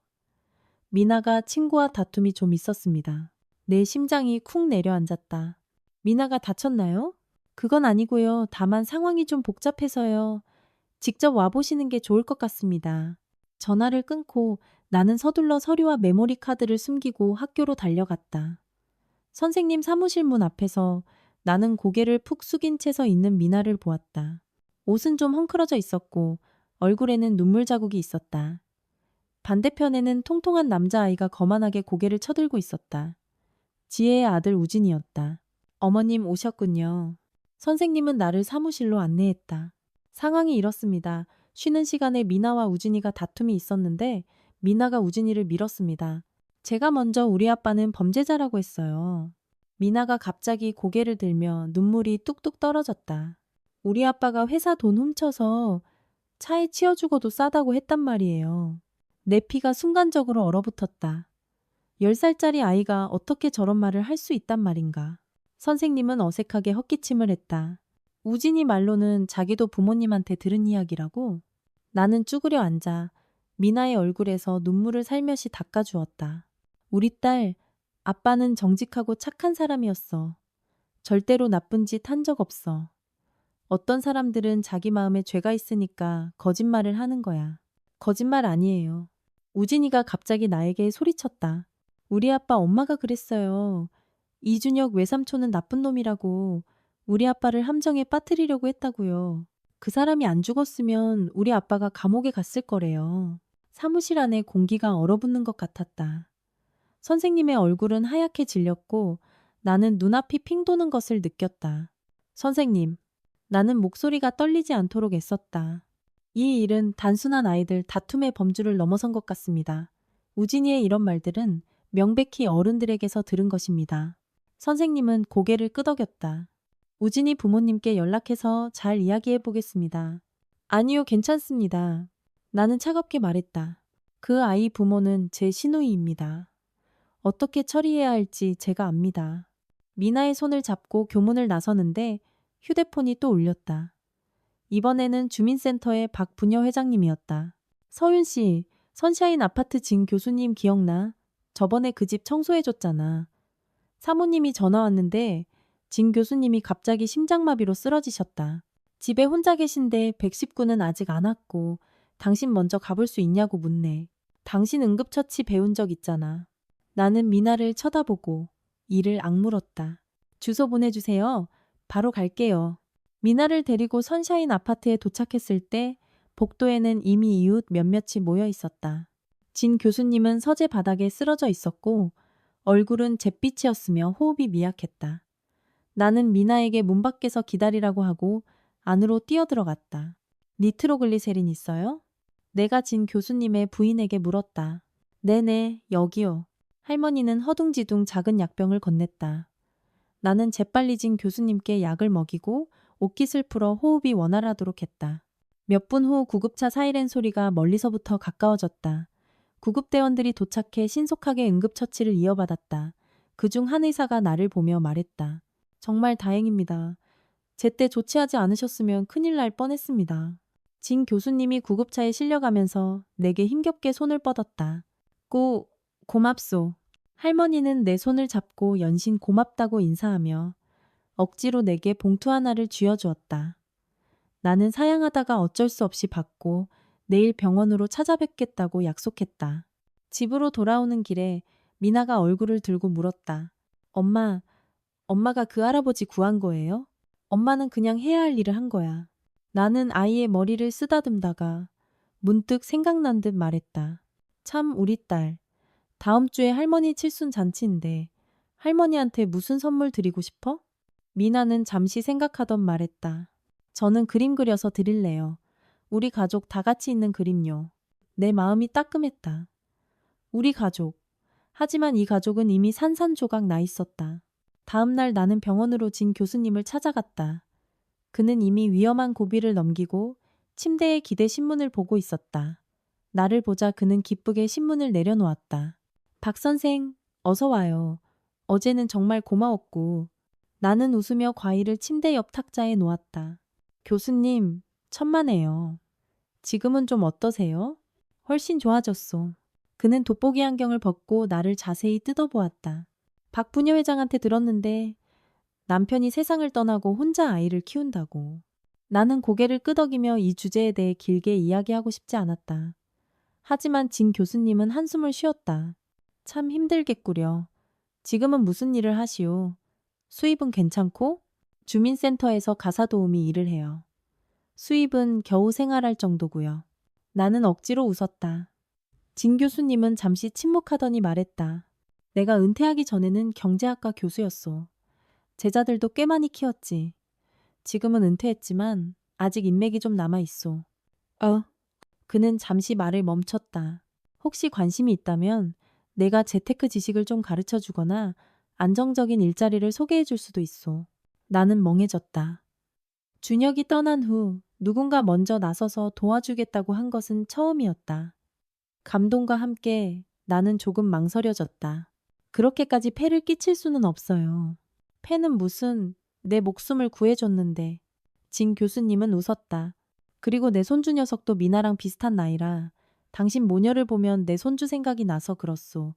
미나가 친구와 다툼이 좀 있었습니다. 내 심장이 쿵 내려앉았다. 미나가 다쳤나요? 그건 아니고요. 다만 상황이 좀 복잡해서요. 직접 와보시는 게 좋을 것 같습니다. 전화를 끊고 나는 서둘러 서류와 메모리 카드를 숨기고 학교로 달려갔다. 선생님 사무실 문 앞에서 나는 고개를 푹 숙인 채 서 있는 미나를 보았다. 옷은 좀 헝클어져 있었고 얼굴에는 눈물 자국이 있었다. 반대편에는 통통한 남자아이가 거만하게 고개를 쳐들고 있었다. 지혜의 아들 우진이었다. 어머님 오셨군요. 선생님은 나를 사무실로 안내했다. 상황이 이렇습니다. 쉬는 시간에 미나와 우진이가 다툼이 있었는데 미나가 우진이를 밀었습니다. 제가 먼저 우리 아빠는 범죄자라고 했어요. 미나가 갑자기 고개를 들며 눈물이 뚝뚝 떨어졌다. 우리 아빠가 회사 돈 훔쳐서 차에 치여주고도 싸다고 했단 말이에요. 내 피가 순간적으로 얼어붙었다. 10살짜리 아이가 어떻게 저런 말을 할 수 있단 말인가. 선생님은 어색하게 헛기침을 했다. 우진이 말로는 자기도 부모님한테 들은 이야기라고. 나는 쭈그려 앉아 미나의 얼굴에서 눈물을 살며시 닦아주었다. 우리 딸, 아빠는 정직하고 착한 사람이었어. 절대로 나쁜 짓 한 적 없어. 어떤 사람들은 자기 마음에 죄가 있으니까 거짓말을 하는 거야. 거짓말 아니에요. 우진이가 갑자기 나에게 소리쳤다. 우리 아빠 엄마가 그랬어요. 이준혁 외삼촌은 나쁜 놈이라고 우리 아빠를 함정에 빠뜨리려고 했다고요. 그 사람이 안 죽었으면 우리 아빠가 감옥에 갔을 거래요. 사무실 안에 공기가 얼어붙는 것 같았다. 선생님의 얼굴은 하얗게 질렸고 나는 눈앞이 핑 도는 것을 느꼈다. 선생님, 나는 목소리가 떨리지 않도록 애썼다. 이 일은 단순한 아이들 다툼의 범주를 넘어선 것 같습니다. 우진이의 이런 말들은 명백히 어른들에게서 들은 것입니다. 선생님은 고개를 끄덕였다. 우진이 부모님께 연락해서 잘 이야기해 보겠습니다. 아니요, 괜찮습니다. 나는 차갑게 말했다. 그 아이 부모는 제 시누이입니다. 어떻게 처리해야 할지 제가 압니다. 미나의 손을 잡고 교문을 나서는데 휴대폰이 또 울렸다. 이번에는 주민센터의 박부녀 회장님이었다. 서윤 씨, 선샤인 아파트 진 교수님 기억나? 저번에 그 집 청소해줬잖아. 사모님이 전화 왔는데 진 교수님이 갑자기 심장마비로 쓰러지셨다. 집에 혼자 계신데 119는 아직 안 왔고 당신 먼저 가볼 수 있냐고 묻네. 당신 응급처치 배운 적 있잖아. 나는 미나를 쳐다보고 이를 악물었다. 주소 보내주세요. 바로 갈게요. 미나를 데리고 선샤인 아파트에 도착했을 때 복도에는 이미 이웃 몇몇이 모여 있었다. 진 교수님은 서재 바닥에 쓰러져 있었고 얼굴은 잿빛이었으며 호흡이 미약했다. 나는 미나에게 문 밖에서 기다리라고 하고 안으로 뛰어들어갔다. 니트로글리세린 있어요? 내가 진 교수님의 부인에게 물었다. 네네, 여기요. 할머니는 허둥지둥 작은 약병을 건넸다. 나는 재빨리 진 교수님께 약을 먹이고 옷깃을 풀어 호흡이 원활하도록 했다. 몇 분 후 구급차 사이렌 소리가 멀리서부터 가까워졌다. 구급대원들이 도착해 신속하게 응급처치를 이어받았다. 그중 한 의사가 나를 보며 말했다. 정말 다행입니다. 제때 조치하지 않으셨으면 큰일 날 뻔했습니다. 진 교수님이 구급차에 실려가면서 내게 힘겹게 손을 뻗었다. 고맙소. 할머니는 내 손을 잡고 연신 고맙다고 인사하며 억지로 내게 봉투 하나를 쥐어주었다. 나는 사양하다가 어쩔 수 없이 받고 내일 병원으로 찾아뵙겠다고 약속했다. 집으로 돌아오는 길에 미나가 얼굴을 들고 물었다. 엄마가 그 할아버지 구한 거예요? 엄마는 그냥 해야 할 일을 한 거야. 나는 아이의 머리를 쓰다듬다가 문득 생각난 듯 말했다. 참 우리 딸. 다음 주에 할머니 칠순 잔치인데 할머니한테 무슨 선물 드리고 싶어? 미나는 잠시 생각하던 말했다. 저는 그림 그려서 드릴래요. 우리 가족 다 같이 있는 그림요. 내 마음이 따끔했다. 우리 가족. 하지만 이 가족은 이미 산산조각 나 있었다. 다음 날 나는 병원으로 진 교수님을 찾아갔다. 그는 이미 위험한 고비를 넘기고 침대에 기대 신문을 보고 있었다. 나를 보자 그는 기쁘게 신문을 내려놓았다. 박 선생, 어서 와요. 어제는 정말 고마웠고. 나는 웃으며 과일을 침대 옆 탁자에 놓았다. 교수님, 천만에요. 지금은 좀 어떠세요? 훨씬 좋아졌소. 그는 돋보기 안경을 벗고 나를 자세히 뜯어보았다. 박부녀 회장한테 들었는데 남편이 세상을 떠나고 혼자 아이를 키운다고. 나는 고개를 끄덕이며 이 주제에 대해 길게 이야기하고 싶지 않았다. 하지만 진 교수님은 한숨을 쉬었다. 참 힘들겠구려. 지금은 무슨 일을 하시오? 수입은 괜찮고? 주민센터에서 가사도우미 일을 해요. 수입은 겨우 생활할 정도고요. 나는 억지로 웃었다. 진 교수님은 잠시 침묵하더니 말했다. 내가 은퇴하기 전에는 경제학과 교수였소. 제자들도 꽤 많이 키웠지. 지금은 은퇴했지만 아직 인맥이 좀 남아있소. 그는 잠시 말을 멈췄다. 혹시 관심이 있다면 내가 재테크 지식을 좀 가르쳐 주거나 안정적인 일자리를 소개해 줄 수도 있소. 나는 멍해졌다. 준혁이 떠난 후 누군가 먼저 나서서 도와주겠다고 한 것은 처음이었다. 감동과 함께 나는 조금 망설여졌다. 그렇게까지 폐를 끼칠 수는 없어요. 폐는 무슨 내 목숨을 구해줬는데. 진 교수님은 웃었다. 그리고 내 손주 녀석도 미나랑 비슷한 나이라 당신 모녀를 보면 내 손주 생각이 나서 그렇소.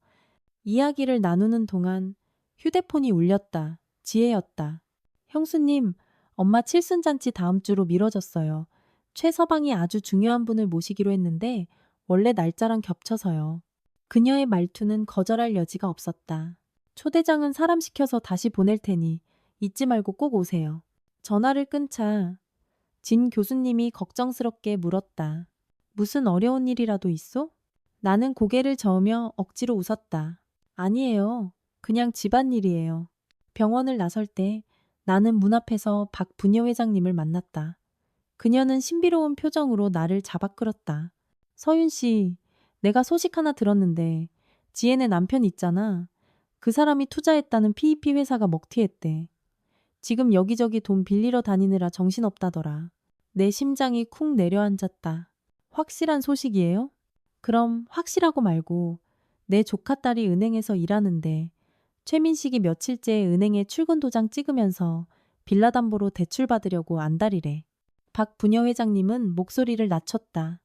이야기를 나누는 동안 휴대폰이 울렸다. 지혜였다. 형수님, 엄마 칠순잔치 다음 주로 미뤄졌어요. 최서방이 아주 중요한 분을 모시기로 했는데 원래 날짜랑 겹쳐서요. 그녀의 말투는 거절할 여지가 없었다. 초대장은 사람 시켜서 다시 보낼 테니 잊지 말고 꼭 오세요. 전화를 끊자 진 교수님이 걱정스럽게 물었다. 무슨 어려운 일이라도 있어? 나는 고개를 저으며 억지로 웃었다. 아니에요. 그냥 집안일이에요. 병원을 나설 때 나는 문 앞에서 박 부녀 회장님을 만났다. 그녀는 신비로운 표정으로 나를 잡아 끌었다. 서윤 씨, 내가 소식 하나 들었는데 지혜네 남편 있잖아. 그 사람이 투자했다는 PEP 회사가 먹튀했대. 지금 여기저기 돈 빌리러 다니느라 정신없다더라. 내 심장이 쿵 내려앉았다. 확실한 소식이에요? 그럼 확실하고 말고 내 조카 딸이 은행에서 일하는데 최민식이 며칠째 은행에 출근 도장 찍으면서 빌라 담보로 대출 받으려고 안달이래. 박 부녀회장님은 목소리를 낮췄다.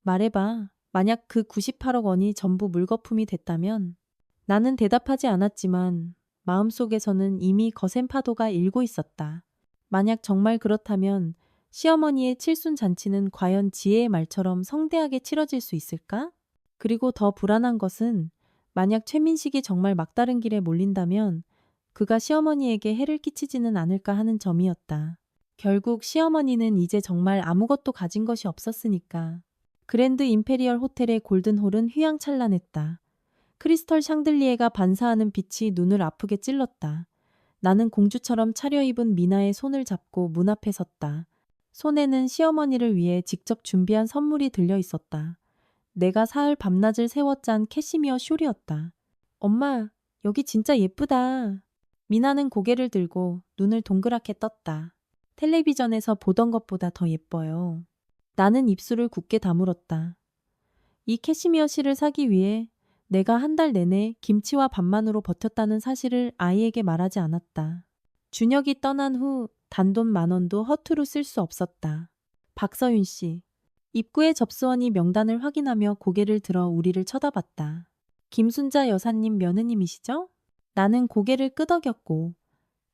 말해봐. 만약 그 98억 원이 전부 물거품이 됐다면? 나는 대답하지 않았지만 마음속에서는 이미 거센 파도가 일고 있었다. 만약 정말 그렇다면 시어머니의 칠순 잔치는 과연 지혜의 말처럼 성대하게 치러질 수 있을까? 그리고 더 불안한 것은 만약 최민식이 정말 막다른 길에 몰린다면 그가 시어머니에게 해를 끼치지는 않을까 하는 점이었다. 결국 시어머니는 이제 정말 아무것도 가진 것이 없었으니까. 그랜드 임페리얼 호텔의 골든홀은 휘황찬란했다. 크리스털 샹들리에가 반사하는 빛이 눈을 아프게 찔렀다. 나는 공주처럼 차려입은 미나의 손을 잡고 문 앞에 섰다. 손에는 시어머니를 위해 직접 준비한 선물이 들려 있었다. 내가 사흘 밤낮을 세워 짠 캐시미어 숄이었다. 엄마, 여기 진짜 예쁘다. 미나는 고개를 들고 눈을 동그랗게 떴다. 텔레비전에서 보던 것보다 더 예뻐요. 나는 입술을 굳게 다물었다. 이 캐시미어 실을 사기 위해 내가 한 달 내내 김치와 밥만으로 버텼다는 사실을 아이에게 말하지 않았다. 준혁이 떠난 후 단돈 10,000원도 허투루 쓸 수 없었다. 박서윤 씨. 입구에 접수원이 명단을 확인하며 고개를 들어 우리를 쳐다봤다. 김순자 여사님 며느님이시죠? 나는 고개를 끄덕였고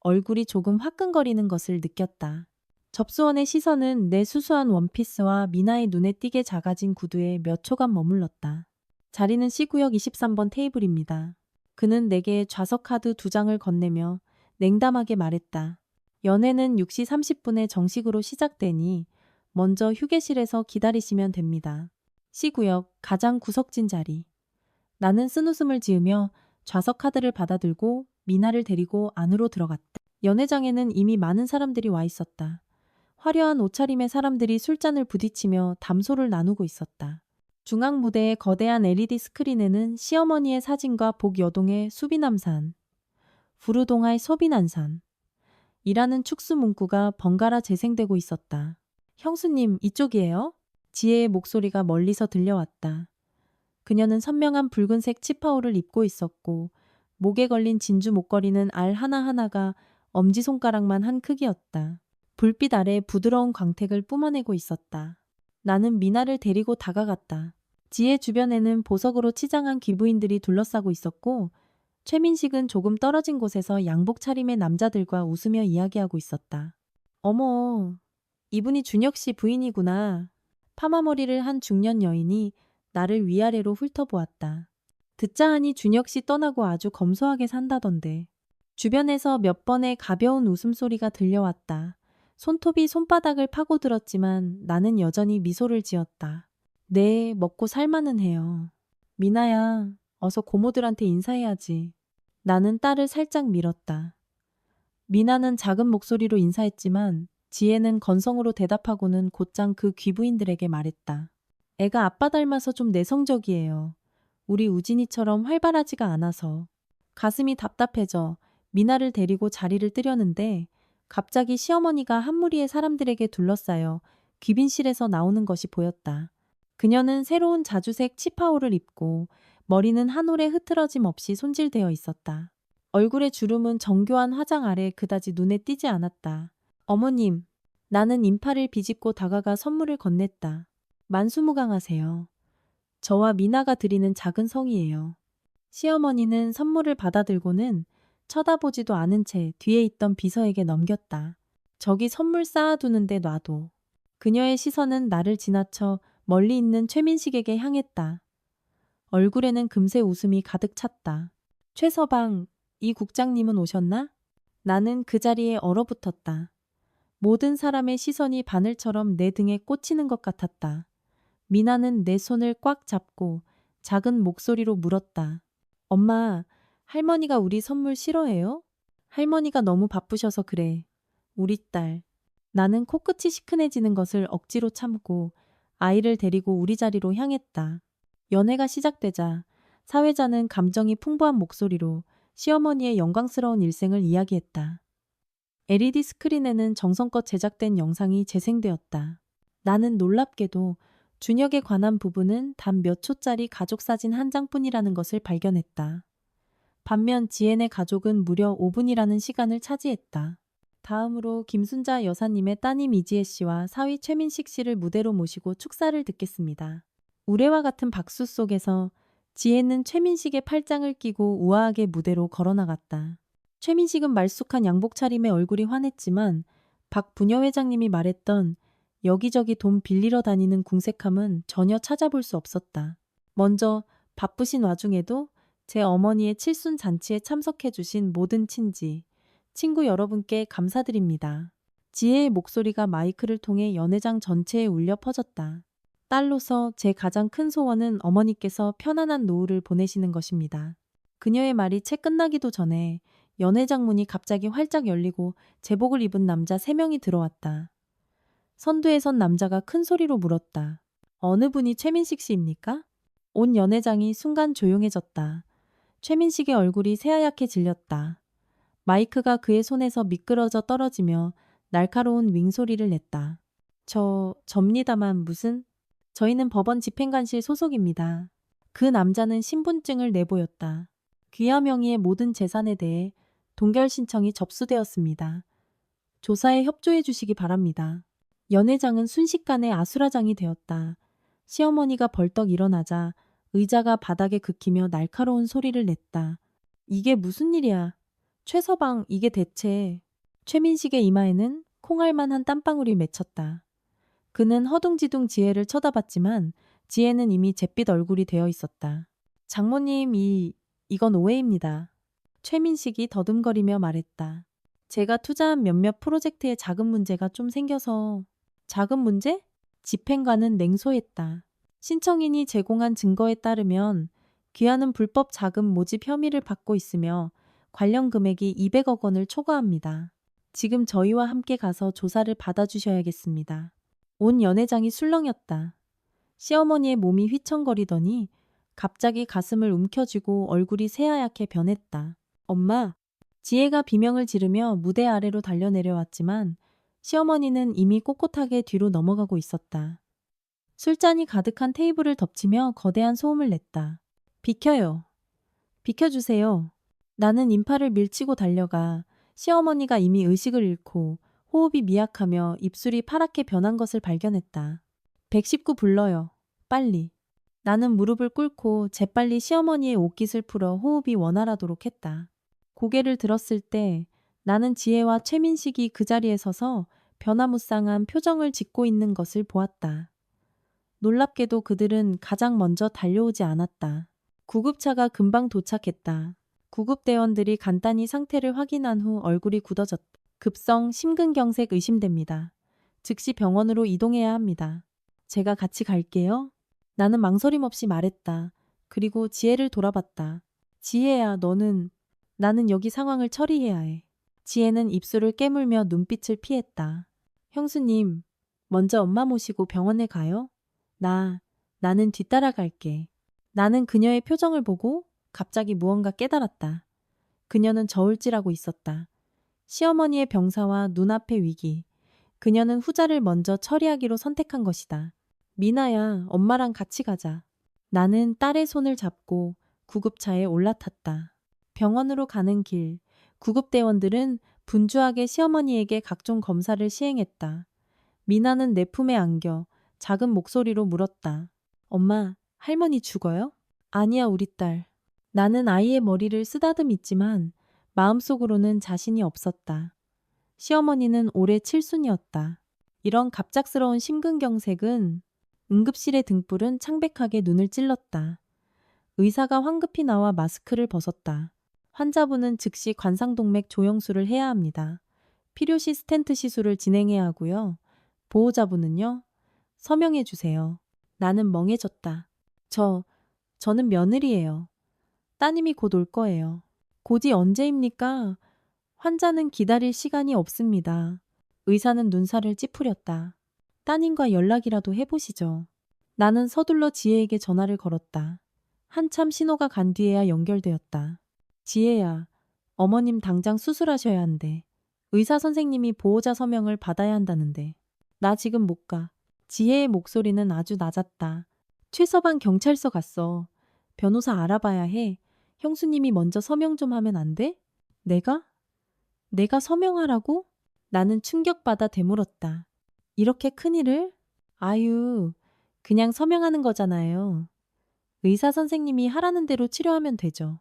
얼굴이 조금 화끈거리는 것을 느꼈다. 접수원의 시선은 내 수수한 원피스와 미나의 눈에 띄게 작아진 구두에 몇 초간 머물렀다. 자리는 C구역 23번 테이블입니다. 그는 내게 좌석 카드 2장을 건네며 냉담하게 말했다. 연애는 6시 30분에 정식으로 시작되니 먼저 휴게실에서 기다리시면 됩니다. C구역 가장 구석진 자리. 나는 쓴웃음을 지으며 좌석 카드를 받아들고 미나를 데리고 안으로 들어갔다. 연회장에는 이미 많은 사람들이 와 있었다. 화려한 옷차림의 사람들이 술잔을 부딪히며 담소를 나누고 있었다. 중앙 무대의 거대한 LED 스크린에는 시어머니의 사진과 복여동의 수비남산, 부르동아의 소비난산 이라는 축수 문구가 번갈아 재생되고 있었다. 형수님, 이쪽이에요? 지혜의 목소리가 멀리서 들려왔다. 그녀는 선명한 붉은색 치파오를 입고 있었고 목에 걸린 진주 목걸이는 알 하나하나가 엄지손가락만 한 크기였다. 불빛 아래 부드러운 광택을 뿜어내고 있었다. 나는 미나를 데리고 다가갔다. 지혜 주변에는 보석으로 치장한 귀부인들이 둘러싸고 있었고 최민식은 조금 떨어진 곳에서 양복 차림의 남자들과 웃으며 이야기하고 있었다. 어머, 이분이 준혁 씨 부인이구나. 파마머리를 한 중년 여인이 나를 위아래로 훑어보았다. 듣자 하니 준혁 씨 떠나고 아주 검소하게 산다던데. 주변에서 몇 번의 가벼운 웃음소리가 들려왔다. 손톱이 손바닥을 파고들었지만 나는 여전히 미소를 지었다. 네, 먹고 살만은 해요. 미나야, 어서 고모들한테 인사해야지. 나는 딸을 살짝 밀었다. 미나는 작은 목소리로 인사했지만 지혜는 건성으로 대답하고는 곧장 그 귀부인들에게 말했다. 애가 아빠 닮아서 좀 내성적이에요. 우리 우진이처럼 활발하지가 않아서. 가슴이 답답해져 미나를 데리고 자리를 뜨려는데 갑자기 시어머니가 한 무리의 사람들에게 둘러싸여 귀빈실에서 나오는 것이 보였다. 그녀는 새로운 자주색 치파오를 입고 머리는 한 올에 흐트러짐 없이 손질되어 있었다. 얼굴의 주름은 정교한 화장 아래 그다지 눈에 띄지 않았다. 어머님, 나는 인파를 비집고 다가가 선물을 건넸다. 만수무강하세요. 저와 미나가 드리는 작은 성이에요. 시어머니는 선물을 받아들고는 쳐다보지도 않은 채 뒤에 있던 비서에게 넘겼다. 저기 선물 쌓아두는데 놔둬. 그녀의 시선은 나를 지나쳐 멀리 있는 최민식에게 향했다. 얼굴에는 금세 웃음이 가득 찼다. 최서방, 이 국장님은 오셨나? 나는 그 자리에 얼어붙었다. 모든 사람의 시선이 바늘처럼 내 등에 꽂히는 것 같았다. 미나는 내 손을 꽉 잡고 작은 목소리로 물었다. 엄마, 할머니가 우리 선물 싫어해요? 할머니가 너무 바쁘셔서 그래. 우리 딸. 나는 코끝이 시큰해지는 것을 억지로 참고 아이를 데리고 우리 자리로 향했다. 연애가 시작되자 사회자는 감정이 풍부한 목소리로 시어머니의 영광스러운 일생을 이야기했다. LED 스크린에는 정성껏 제작된 영상이 재생되었다. 나는 놀랍게도 준혁에 관한 부분은 단 몇 초짜리 가족사진 한 장뿐이라는 것을 발견했다. 반면 지엔의 가족은 무려 5분이라는 시간을 차지했다. 다음으로 김순자 여사님의 따님 이지혜 씨와 사위 최민식 씨를 무대로 모시고 축사를 듣겠습니다. 우레와 같은 박수 속에서 지혜는 최민식의 팔짱을 끼고 우아하게 무대로 걸어나갔다. 최민식은 말쑥한 양복 차림에 얼굴이 환했지만 박 부녀회장님이 말했던 여기저기 돈 빌리러 다니는 궁색함은 전혀 찾아볼 수 없었다. 먼저 바쁘신 와중에도 제 어머니의 칠순 잔치에 참석해 주신 모든 친지, 친구 여러분께 감사드립니다. 지혜의 목소리가 마이크를 통해 연회장 전체에 울려 퍼졌다. 딸로서 제 가장 큰 소원은 어머니께서 편안한 노후를 보내시는 것입니다. 그녀의 말이 채 끝나기도 전에 연회장 문이 갑자기 활짝 열리고 제복을 입은 남자 3명이 들어왔다. 선두에 선 남자가 큰 소리로 물었다. 어느 분이 최민식 씨입니까? 온 연회장이 순간 조용해졌다. 최민식의 얼굴이 새하얗게 질렸다. 마이크가 그의 손에서 미끄러져 떨어지며 날카로운 윙소리를 냈다. 접니다만 무슨? 저희는 법원 집행관실 소속입니다. 그 남자는 신분증을 내보였다. 귀하 명의의 모든 재산에 대해 동결 신청이 접수되었습니다. 조사에 협조해 주시기 바랍니다. 연회장은 순식간에 아수라장이 되었다. 시어머니가 벌떡 일어나자 의자가 바닥에 긁히며 날카로운 소리를 냈다. 이게 무슨 일이야? 최서방, 이게 대체... 최민식의 이마에는 콩알만한 땀방울이 맺혔다. 그는 허둥지둥 지혜를 쳐다봤지만 지혜는 이미 잿빛 얼굴이 되어 있었다. 장모님, 이건 오해입니다. 최민식이 더듬거리며 말했다. 제가 투자한 몇몇 프로젝트에 자금 문제가 좀 생겨서... 자금 문제? 집행관은 냉소했다. 신청인이 제공한 증거에 따르면 귀하는 불법 자금 모집 혐의를 받고 있으며 관련 금액이 200억 원을 초과합니다. 지금 저희와 함께 가서 조사를 받아주셔야겠습니다. 온 연회장이 술렁였다. 시어머니의 몸이 휘청거리더니 갑자기 가슴을 움켜쥐고 얼굴이 새하얗게 변했다. 엄마! 지혜가 비명을 지르며 무대 아래로 달려내려왔지만 시어머니는 이미 꼿꼿하게 뒤로 넘어가고 있었다. 술잔이 가득한 테이블을 덮치며 거대한 소음을 냈다. 비켜요. 비켜주세요. 나는 인파를 밀치고 달려가 시어머니가 이미 의식을 잃고 호흡이 미약하며 입술이 파랗게 변한 것을 발견했다. 119 불러요. 빨리. 나는 무릎을 꿇고 재빨리 시어머니의 옷깃을 풀어 호흡이 원활하도록 했다. 고개를 들었을 때 나는 지혜와 최민식이 그 자리에 서서 변화무쌍한 표정을 짓고 있는 것을 보았다. 놀랍게도 그들은 가장 먼저 달려오지 않았다. 구급차가 금방 도착했다. 구급대원들이 간단히 상태를 확인한 후 얼굴이 굳어졌다. 급성 심근경색 의심됩니다. 즉시 병원으로 이동해야 합니다. 제가 같이 갈게요. 나는 망설임 없이 말했다. 그리고 지혜를 돌아봤다. 지혜야, 나는 여기 상황을 처리해야 해. 지혜는 입술을 깨물며 눈빛을 피했다. 형수님, 먼저 엄마 모시고 병원에 가요? 나는 뒤따라 갈게. 나는 그녀의 표정을 보고 갑자기 무언가 깨달았다. 그녀는 저울질하고 있었다. 시어머니의 병사와 눈앞의 위기. 그녀는 후자를 먼저 처리하기로 선택한 것이다. 미나야, 엄마랑 같이 가자. 나는 딸의 손을 잡고 구급차에 올라탔다. 병원으로 가는 길, 구급대원들은 분주하게 시어머니에게 각종 검사를 시행했다. 미나는 내 품에 안겨 작은 목소리로 물었다. 엄마, 할머니 죽어요? 아니야, 우리 딸. 나는 아이의 머리를 쓰다듬었지만 마음속으로는 자신이 없었다. 시어머니는 올해 칠순이었다. 이런 갑작스러운 심근경색은 응급실의 등불은 창백하게 눈을 찔렀다. 의사가 황급히 나와 마스크를 벗었다. 환자분은 즉시 관상동맥 조영술을 해야 합니다. 필요시 스텐트 시술을 진행해야 하고요. 보호자분은요? 서명해 주세요. 나는 멍해졌다. 저는 며느리예요. 따님이 곧 올 거예요. 곧이 언제입니까? 환자는 기다릴 시간이 없습니다. 의사는 눈살을 찌푸렸다. 따님과 연락이라도 해보시죠. 나는 서둘러 지혜에게 전화를 걸었다. 한참 신호가 간 뒤에야 연결되었다. 지혜야, 어머님 당장 수술하셔야 한대. 의사 선생님이 보호자 서명을 받아야 한다는데. 나 지금 못 가. 지혜의 목소리는 아주 낮았다. 최서방 경찰서 갔어. 변호사 알아봐야 해. 형수님이 먼저 서명 좀 하면 안 돼? 내가? 내가 서명하라고? 나는 충격받아 되물었다. 이렇게 큰일을? 아유, 그냥 서명하는 거잖아요. 의사 선생님이 하라는 대로 치료하면 되죠.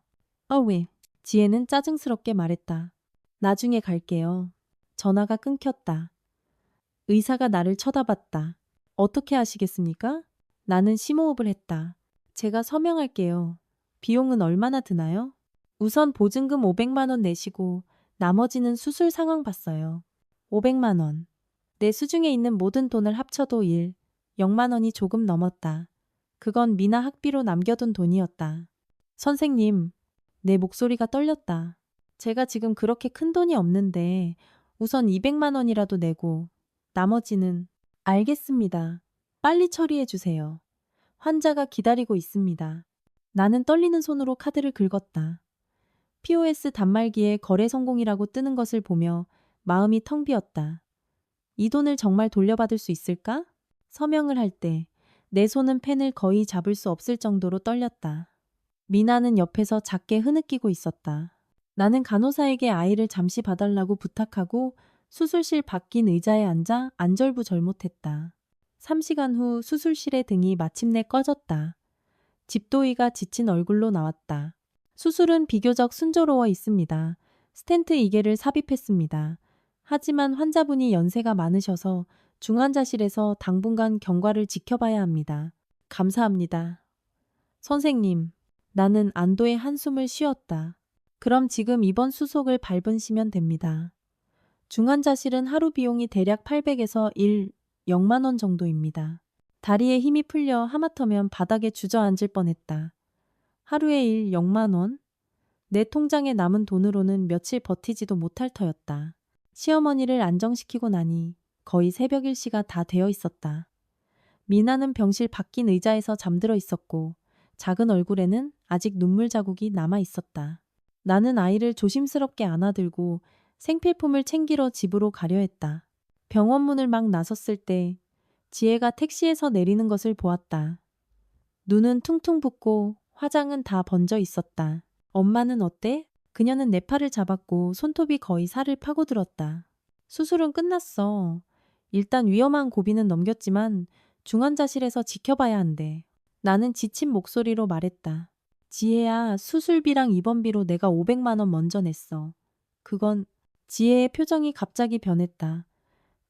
왜? 지혜는 짜증스럽게 말했다. 나중에 갈게요. 전화가 끊겼다. 의사가 나를 쳐다봤다. 어떻게 하시겠습니까? 나는 심호흡을 했다. 제가 서명할게요. 비용은 얼마나 드나요? 우선 보증금 500만 원 내시고 나머지는 수술 상황 봤어요. 500만 원. 내 수중에 있는 모든 돈을 합쳐도 0만 원이 조금 넘었다. 그건 미나 학비로 남겨둔 돈이었다. 선생님, 내 목소리가 떨렸다. 제가 지금 그렇게 큰 돈이 없는데 우선 200만 원이라도 내고 나머지는 알겠습니다. 빨리 처리해 주세요. 환자가 기다리고 있습니다. 나는 떨리는 손으로 카드를 긁었다. POS 단말기에 거래 성공이라고 뜨는 것을 보며 마음이 텅 비었다. 이 돈을 정말 돌려받을 수 있을까? 서명을 할 때 내 손은 펜을 거의 잡을 수 없을 정도로 떨렸다. 미나는 옆에서 작게 흐느끼고 있었다. 나는 간호사에게 아이를 잠시 봐달라고 부탁하고 수술실 바뀐 의자에 앉아 안절부절 못했다. 3시간 후 수술실의 등이 마침내 꺼졌다. 집도이가 지친 얼굴로 나왔다. 수술은 비교적 순조로워 있습니다. 스텐트 2개를 삽입했습니다. 하지만 환자분이 연세가 많으셔서 중환자실에서 당분간 경과를 지켜봐야 합니다. 감사합니다. 선생님, 나는 안도의 한숨을 쉬었다. 그럼 지금 입원 수속을 밟으시면 됩니다. 중환자실은 하루 비용이 대략 800에서 0만 원 정도입니다. 다리에 힘이 풀려 하마터면 바닥에 주저앉을 뻔했다. 하루에 0만 원? 내 통장에 남은 돈으로는 며칠 버티지도 못할 터였다. 시어머니를 안정시키고 나니 거의 새벽 1시가 다 되어 있었다. 미나는 병실 바뀐 의자에서 잠들어 있었고 작은 얼굴에는 아직 눈물 자국이 남아 있었다. 나는 아이를 조심스럽게 안아들고 생필품을 챙기러 집으로 가려 했다. 병원 문을 막 나섰을 때 지혜가 택시에서 내리는 것을 보았다. 눈은 퉁퉁 붓고 화장은 다 번져 있었다. 엄마는 어때? 그녀는 내 팔을 잡았고 손톱이 거의 살을 파고들었다. 수술은 끝났어. 일단 위험한 고비는 넘겼지만 중환자실에서 지켜봐야 한대. 나는 지친 목소리로 말했다. 지혜야, 수술비랑 입원비로 내가 500만 원 먼저 냈어. 그건... 지혜의 표정이 갑자기 변했다.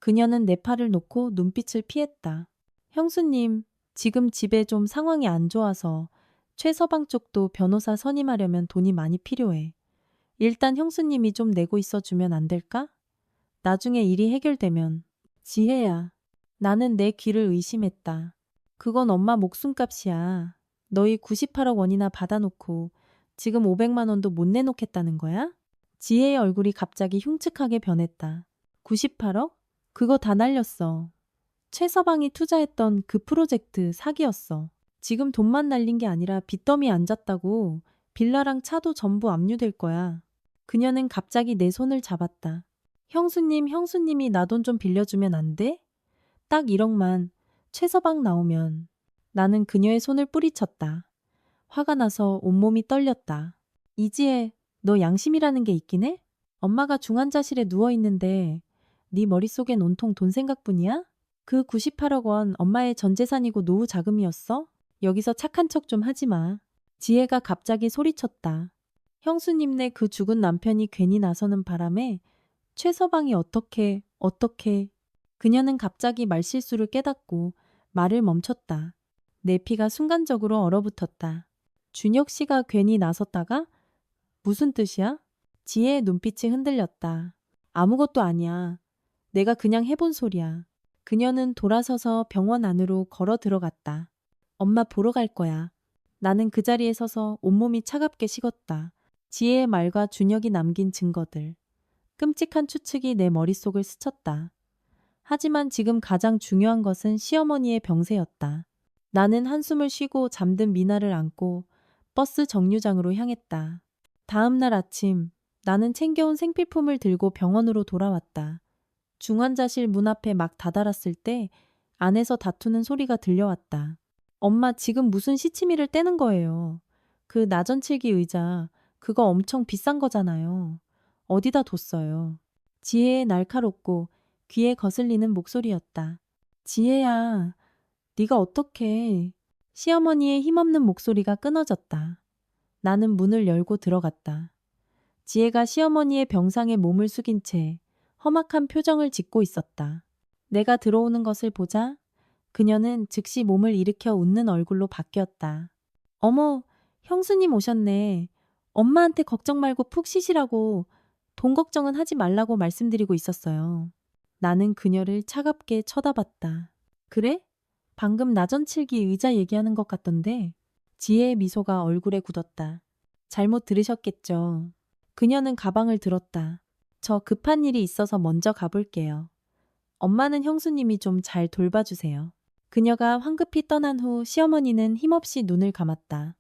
그녀는 내 팔을 놓고 눈빛을 피했다. 형수님, 지금 집에 좀 상황이 안 좋아서 최서방 쪽도 변호사 선임하려면 돈이 많이 필요해. 일단 형수님이 좀 내고 있어주면 안 될까? 나중에 일이 해결되면. 지혜야, 나는 내 귀를 의심했다. 그건 엄마 목숨값이야. 너희 98억 원이나 받아놓고 지금 500만 원도 못 내놓겠다는 거야? 지혜의 얼굴이 갑자기 흉측하게 변했다. 98억? 그거 다 날렸어. 최서방이 투자했던 그 프로젝트 사기였어. 지금 돈만 날린 게 아니라 빚더미 앉았다고. 빌라랑 차도 전부 압류될 거야. 그녀는 갑자기 내 손을 잡았다. 형수님이 나 돈 좀 빌려주면 안 돼? 딱 1억만. 최서방 나오면. 나는 그녀의 손을 뿌리쳤다. 화가 나서 온몸이 떨렸다. 이지혜, 너 양심이라는 게 있긴 해? 엄마가 중환자실에 누워있는데 네 머릿속엔 온통 돈 생각뿐이야? 그 98억 원 엄마의 전 재산이고 노후 자금이었어? 여기서 착한 척 좀 하지 마. 지혜가 갑자기 소리쳤다. 형수님네 그 죽은 남편이 괜히 나서는 바람에 최서방이 어떻게... 그녀는 갑자기 말실수를 깨닫고 말을 멈췄다. 내 피가 순간적으로 얼어붙었다. 준혁 씨가 괜히 나섰다가? 무슨 뜻이야? 지혜의 눈빛이 흔들렸다. 아무것도 아니야. 내가 그냥 해본 소리야. 그녀는 돌아서서 병원 안으로 걸어 들어갔다. 엄마 보러 갈 거야. 나는 그 자리에 서서 온몸이 차갑게 식었다. 지혜의 말과 준혁이 남긴 증거들. 끔찍한 추측이 내 머릿속을 스쳤다. 하지만 지금 가장 중요한 것은 시어머니의 병세였다. 나는 한숨을 쉬고 잠든 미나를 안고 버스 정류장으로 향했다. 다음 날 아침 나는 챙겨온 생필품을 들고 병원으로 돌아왔다. 중환자실 문 앞에 막 다다랐을 때 안에서 다투는 소리가 들려왔다. 엄마 지금 무슨 시치미를 떼는 거예요. 그 나전칠기 의자, 그거 엄청 비싼 거잖아요. 어디다 뒀어요? 지혜의 날카롭고 귀에 거슬리는 목소리였다. 지혜야, 네가 어떡해. 시어머니의 힘없는 목소리가 끊어졌다. 나는 문을 열고 들어갔다. 지혜가 시어머니의 병상에 몸을 숙인 채 험악한 표정을 짓고 있었다. 내가 들어오는 것을 보자 그녀는 즉시 몸을 일으켜 웃는 얼굴로 바뀌었다. 어머, 형수님 오셨네. 엄마한테 걱정 말고 푹 쉬시라고 돈 걱정은 하지 말라고 말씀드리고 있었어요. 나는 그녀를 차갑게 쳐다봤다. 그래? 방금 나전칠기 의자 얘기하는 것 같던데. 지혜의 미소가 얼굴에 굳었다. 잘못 들으셨겠죠. 그녀는 가방을 들었다. 저 급한 일이 있어서 먼저 가볼게요. 엄마는 형수님이 좀 잘 돌봐주세요. 그녀가 황급히 떠난 후 시어머니는 힘없이 눈을 감았다.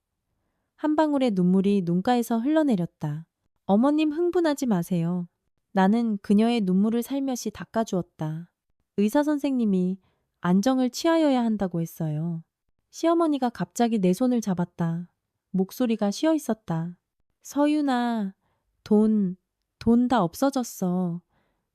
한 방울의 눈물이 눈가에서 흘러내렸다. 어머님 흥분하지 마세요. 나는 그녀의 눈물을 살며시 닦아주었다. 의사 선생님이 안정을 취하여야 한다고 했어요. 시어머니가 갑자기 내 손을 잡았다. 목소리가 쉬어 있었다. 서윤아, 돈 다 없어졌어.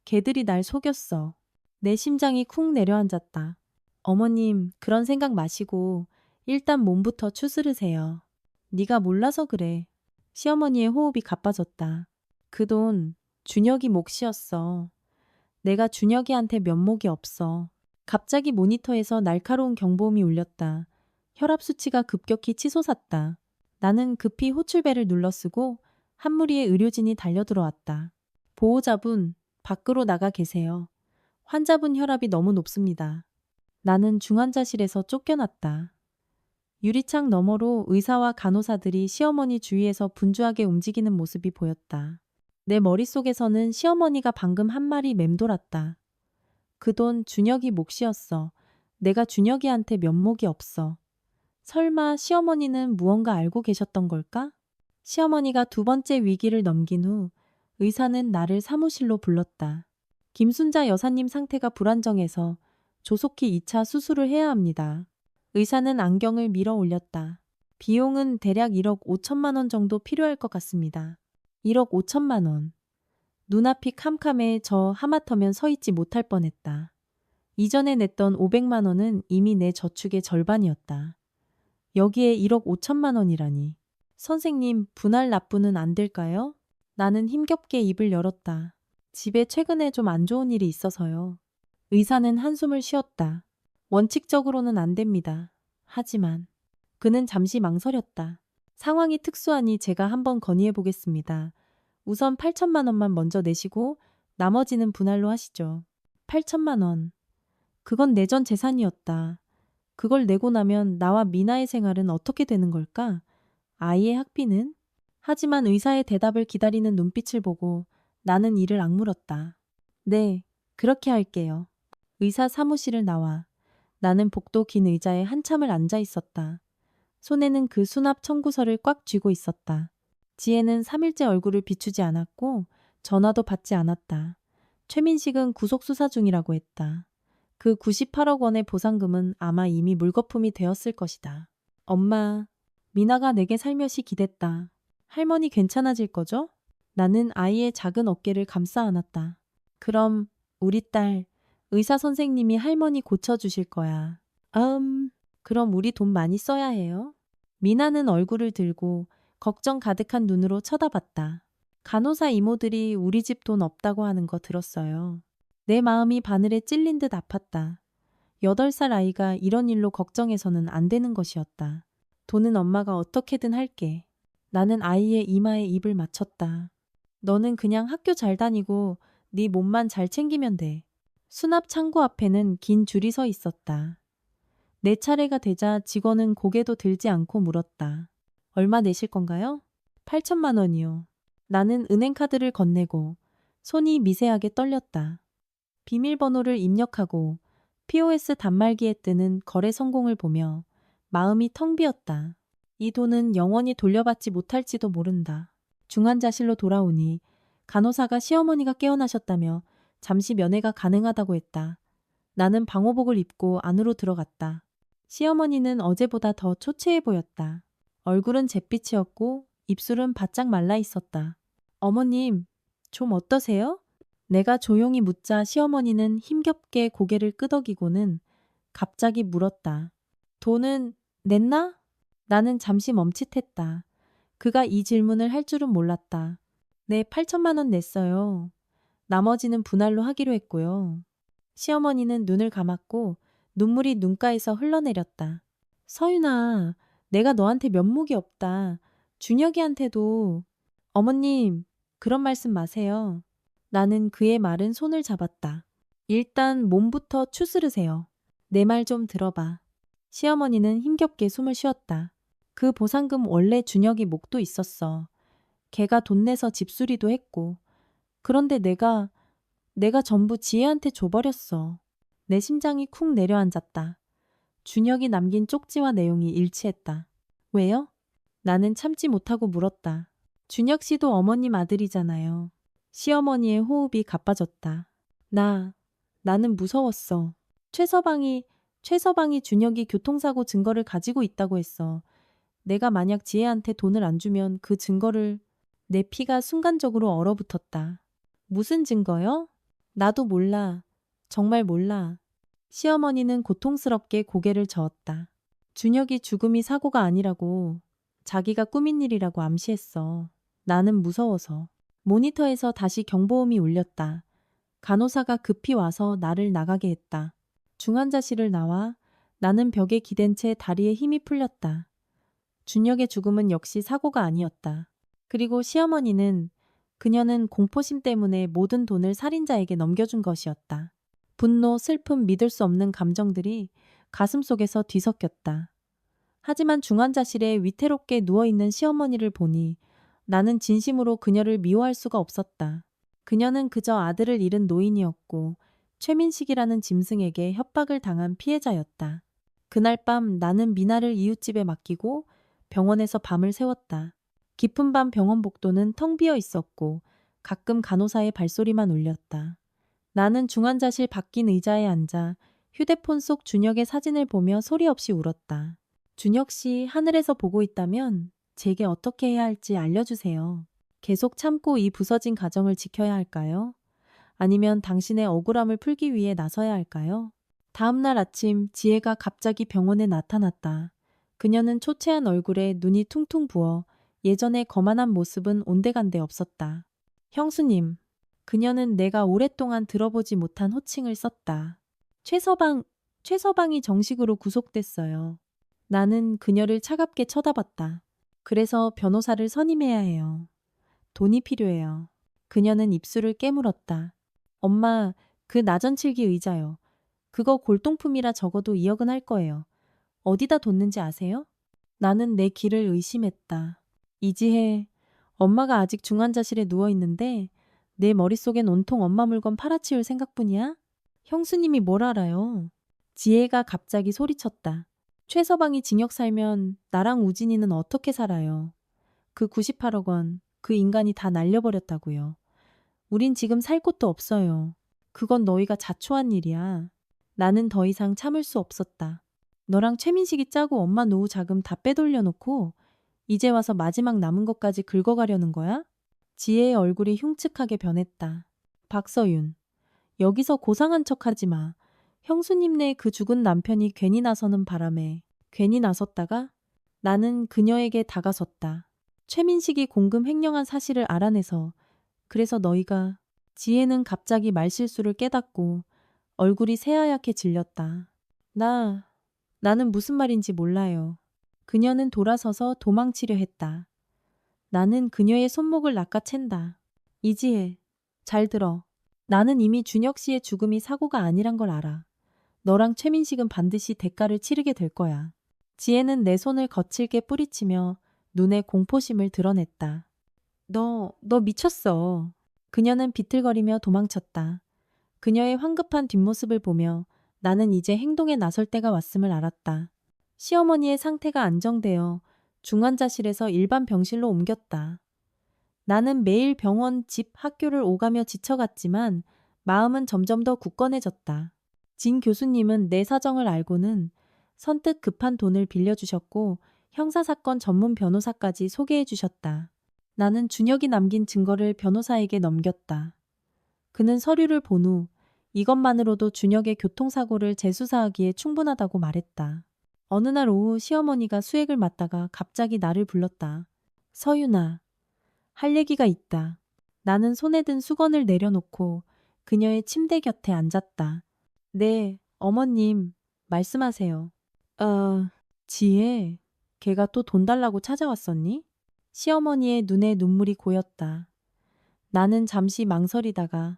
걔들이 날 속였어. 내 심장이 쿵 내려앉았다. 어머님, 그런 생각 마시고 일단 몸부터 추스르세요. 네가 몰라서 그래. 시어머니의 호흡이 가빠졌다. 그 돈 준혁이 몫이었어. 내가 준혁이한테 면목이 없어. 갑자기 모니터에서 날카로운 경보음이 울렸다. 혈압 수치가 급격히 치솟았다. 나는 급히 호출벨을 눌러쓰고 한 무리의 의료진이 달려들어왔다. 보호자분, 밖으로 나가 계세요. 환자분 혈압이 너무 높습니다. 나는 중환자실에서 쫓겨났다. 유리창 너머로 의사와 간호사들이 시어머니 주위에서 분주하게 움직이는 모습이 보였다. 내 머릿속에서는 시어머니가 방금 한 말이 맴돌았다. 그 돈 준혁이 몫이었어. 내가 준혁이한테 면목이 없어. 설마 시어머니는 무언가 알고 계셨던 걸까? 시어머니가 두 번째 위기를 넘긴 후 의사는 나를 사무실로 불렀다. 김순자 여사님 상태가 불안정해서 조속히 2차 수술을 해야 합니다. 의사는 안경을 밀어 올렸다. 비용은 대략 1억 5천만 원 정도 필요할 것 같습니다. 1억 5천만 원. 눈앞이 캄캄해 저 하마터면 서 있지 못할 뻔했다. 이전에 냈던 500만 원은 이미 내 저축의 절반이었다. 여기에 1억 5천만 원이라니. 선생님, 분할 납부는 안 될까요? 나는 힘겹게 입을 열었다. 집에 최근에 좀 안 좋은 일이 있어서요. 의사는 한숨을 쉬었다. 원칙적으로는 안 됩니다. 하지만 그는 잠시 망설였다. 상황이 특수하니 제가 한번 건의해 보겠습니다. 우선 8천만 원만 먼저 내시고 나머지는 분할로 하시죠. 8천만 원. 그건 내전 재산이었다. 그걸 내고 나면 나와 미나의 생활은 어떻게 되는 걸까? 아이의 학비는? 하지만 의사의 대답을 기다리는 눈빛을 보고 나는 이를 악물었다. 네, 그렇게 할게요. 의사 사무실을 나와 나는 복도 긴 의자에 한참을 앉아 있었다. 손에는 그 수납 청구서를 꽉 쥐고 있었다. 지혜는 3일째 얼굴을 비추지 않았고 전화도 받지 않았다. 최민식은 구속 수사 중이라고 했다. 그 98억 원의 보상금은 아마 이미 물거품이 되었을 것이다. 엄마, 미나가 내게 살며시 기댔다. 할머니 괜찮아질 거죠? 나는 아이의 작은 어깨를 감싸 안았다. 그럼 우리 딸, 의사 선생님이 할머니 고쳐주실 거야. 그럼 우리 돈 많이 써야 해요? 미나는 얼굴을 들고 걱정 가득한 눈으로 쳐다봤다. 간호사 이모들이 우리 집 돈 없다고 하는 거 들었어요. 내 마음이 바늘에 찔린 듯 아팠다. 8살 아이가 이런 일로 걱정해서는 안 되는 것이었다. 돈은 엄마가 어떻게든 할게. 나는 아이의 이마에 입을 맞췄다. 너는 그냥 학교 잘 다니고 네 몸만 잘 챙기면 돼. 수납 창구 앞에는 긴 줄이 서 있었다. 내 차례가 되자 직원은 고개도 들지 않고 물었다. 얼마 내실 건가요? 8천만 원이요. 나는 은행카드를 건네고 손이 미세하게 떨렸다. 비밀번호를 입력하고 POS 단말기에 뜨는 거래 성공을 보며 마음이 텅 비었다. 이 돈은 영원히 돌려받지 못할지도 모른다. 중환자실로 돌아오니 간호사가 시어머니가 깨어나셨다며 잠시 면회가 가능하다고 했다. 나는 방호복을 입고 안으로 들어갔다. 시어머니는 어제보다 더 초췌해 보였다. 얼굴은 잿빛이었고 입술은 바짝 말라 있었다. 어머님, 좀 어떠세요? 내가 조용히 묻자 시어머니는 힘겹게 고개를 끄덕이고는 갑자기 물었다. 돈은 냈나? 나는 잠시 멈칫했다. 그가 이 질문을 할 줄은 몰랐다. 네, 8천만 원 냈어요. 나머지는 분할로 하기로 했고요. 시어머니는 눈을 감았고 눈물이 눈가에서 흘러내렸다. 서윤아, 내가 너한테 면목이 없다. 준혁이한테도. 어머님, 그런 말씀 마세요. 나는 그의 말은 손을 잡았다. 일단 몸부터 추스르세요. 내 말 좀 들어봐. 시어머니는 힘겹게 숨을 쉬었다. 그 보상금 원래 준혁이 목도 있었어. 걔가 돈 내서 집수리도 했고. 그런데 내가 전부 지혜한테 줘버렸어. 내 심장이 쿵 내려앉았다. 준혁이 남긴 쪽지와 내용이 일치했다. 왜요? 나는 참지 못하고 물었다. 준혁 씨도 어머님 아들이잖아요. 시어머니의 호흡이 가빠졌다. 나는 무서웠어. 최서방이 준혁이 교통사고 증거를 가지고 있다고 했어. 내가 만약 지혜한테 돈을 안 주면 그 증거를. 내 피가 순간적으로 얼어붙었다. 무슨 증거요? 나도 몰라. 정말 몰라. 시어머니는 고통스럽게 고개를 저었다. 준혁이 죽음이 사고가 아니라고, 자기가 꾸민 일이라고 암시했어. 나는 무서워서. 모니터에서 다시 경보음이 울렸다. 간호사가 급히 와서 나를 나가게 했다. 중환자실을 나와 나는 벽에 기댄 채 다리에 힘이 풀렸다. 준혁의 죽음은 역시 사고가 아니었다. 그리고 그녀는 공포심 때문에 모든 돈을 살인자에게 넘겨준 것이었다. 분노, 슬픔, 믿을 수 없는 감정들이 가슴속에서 뒤섞였다. 하지만 중환자실에 위태롭게 누워있는 시어머니를 보니 나는 진심으로 그녀를 미워할 수가 없었다. 그녀는 그저 아들을 잃은 노인이었고 최민식이라는 짐승에게 협박을 당한 피해자였다. 그날 밤 나는 미나를 이웃집에 맡기고 병원에서 밤을 새웠다. 깊은 밤 병원 복도는 텅 비어 있었고 가끔 간호사의 발소리만 울렸다. 나는 중환자실 바뀐 의자에 앉아 휴대폰 속 준혁의 사진을 보며 소리 없이 울었다. 준혁 씨, 하늘에서 보고 있다면 제게 어떻게 해야 할지 알려주세요. 계속 참고 이 부서진 가정을 지켜야 할까요? 아니면 당신의 억울함을 풀기 위해 나서야 할까요? 다음 날 아침 지혜가 갑자기 병원에 나타났다. 그녀는 초췌한 얼굴에 눈이 퉁퉁 부어 예전의 거만한 모습은 온데간데 없었다. 형수님. 그녀는 내가 오랫동안 들어보지 못한 호칭을 썼다. 최서방이 정식으로 구속됐어요. 나는 그녀를 차갑게 쳐다봤다. 그래서 변호사를 선임해야 해요. 돈이 필요해요. 그녀는 입술을 깨물었다. 엄마, 그 나전칠기 의자요. 그거 골동품이라 적어도 2억은 할 거예요. 어디다 뒀는지 아세요? 나는 내 귀를 의심했다. 이지혜, 엄마가 아직 중환자실에 누워있는데 내 머릿속엔 온통 엄마 물건 팔아치울 생각뿐이야? 형수님이 뭘 알아요? 지혜가 갑자기 소리쳤다. 최서방이 징역 살면 나랑 우진이는 어떻게 살아요? 그 98억 원, 그 인간이 다 날려버렸다고요. 우린 지금 살 곳도 없어요. 그건 너희가 자초한 일이야. 나는 더 이상 참을 수 없었다. 너랑 최민식이 짜고 엄마 노후 자금 다 빼돌려놓고 이제 와서 마지막 남은 것까지 긁어가려는 거야? 지혜의 얼굴이 흉측하게 변했다. 박서윤, 여기서 고상한 척하지 마. 형수님네 그 죽은 남편이 괜히 나서는 바람에 괜히 나섰다가 나는 그녀에게 다가섰다. 최민식이 공금 횡령한 사실을 알아내서 그래서 너희가. 지혜는 갑자기 말실수를 깨닫고 얼굴이 새하얗게 질렸다. 나는 무슨 말인지 몰라요. 그녀는 돌아서서 도망치려 했다. 나는 그녀의 손목을 낚아챈다. 이지혜, 잘 들어. 나는 이미 준혁 씨의 죽음이 사고가 아니란 걸 알아. 너랑 최민식은 반드시 대가를 치르게 될 거야. 지혜는 내 손을 거칠게 뿌리치며 눈에 공포심을 드러냈다. 너 미쳤어. 그녀는 비틀거리며 도망쳤다. 그녀의 황급한 뒷모습을 보며 나는 이제 행동에 나설 때가 왔음을 알았다. 시어머니의 상태가 안정되어 중환자실에서 일반 병실로 옮겼다. 나는 매일 병원, 집, 학교를 오가며 지쳐갔지만 마음은 점점 더 굳건해졌다. 진 교수님은 내 사정을 알고는 선뜻 급한 돈을 빌려주셨고 형사사건 전문 변호사까지 소개해 주셨다. 나는 준혁이 남긴 증거를 변호사에게 넘겼다. 그는 서류를 본 후 이것만으로도 준혁의 교통사고를 재수사하기에 충분하다고 말했다. 어느 날 오후 시어머니가 수액을 맞다가 갑자기 나를 불렀다. 서윤아, 할 얘기가 있다. 나는 손에 든 수건을 내려놓고 그녀의 침대 곁에 앉았다. 네, 어머님, 말씀하세요. 지혜, 걔가 또 돈 달라고 찾아왔었니? 시어머니의 눈에 눈물이 고였다. 나는 잠시 망설이다가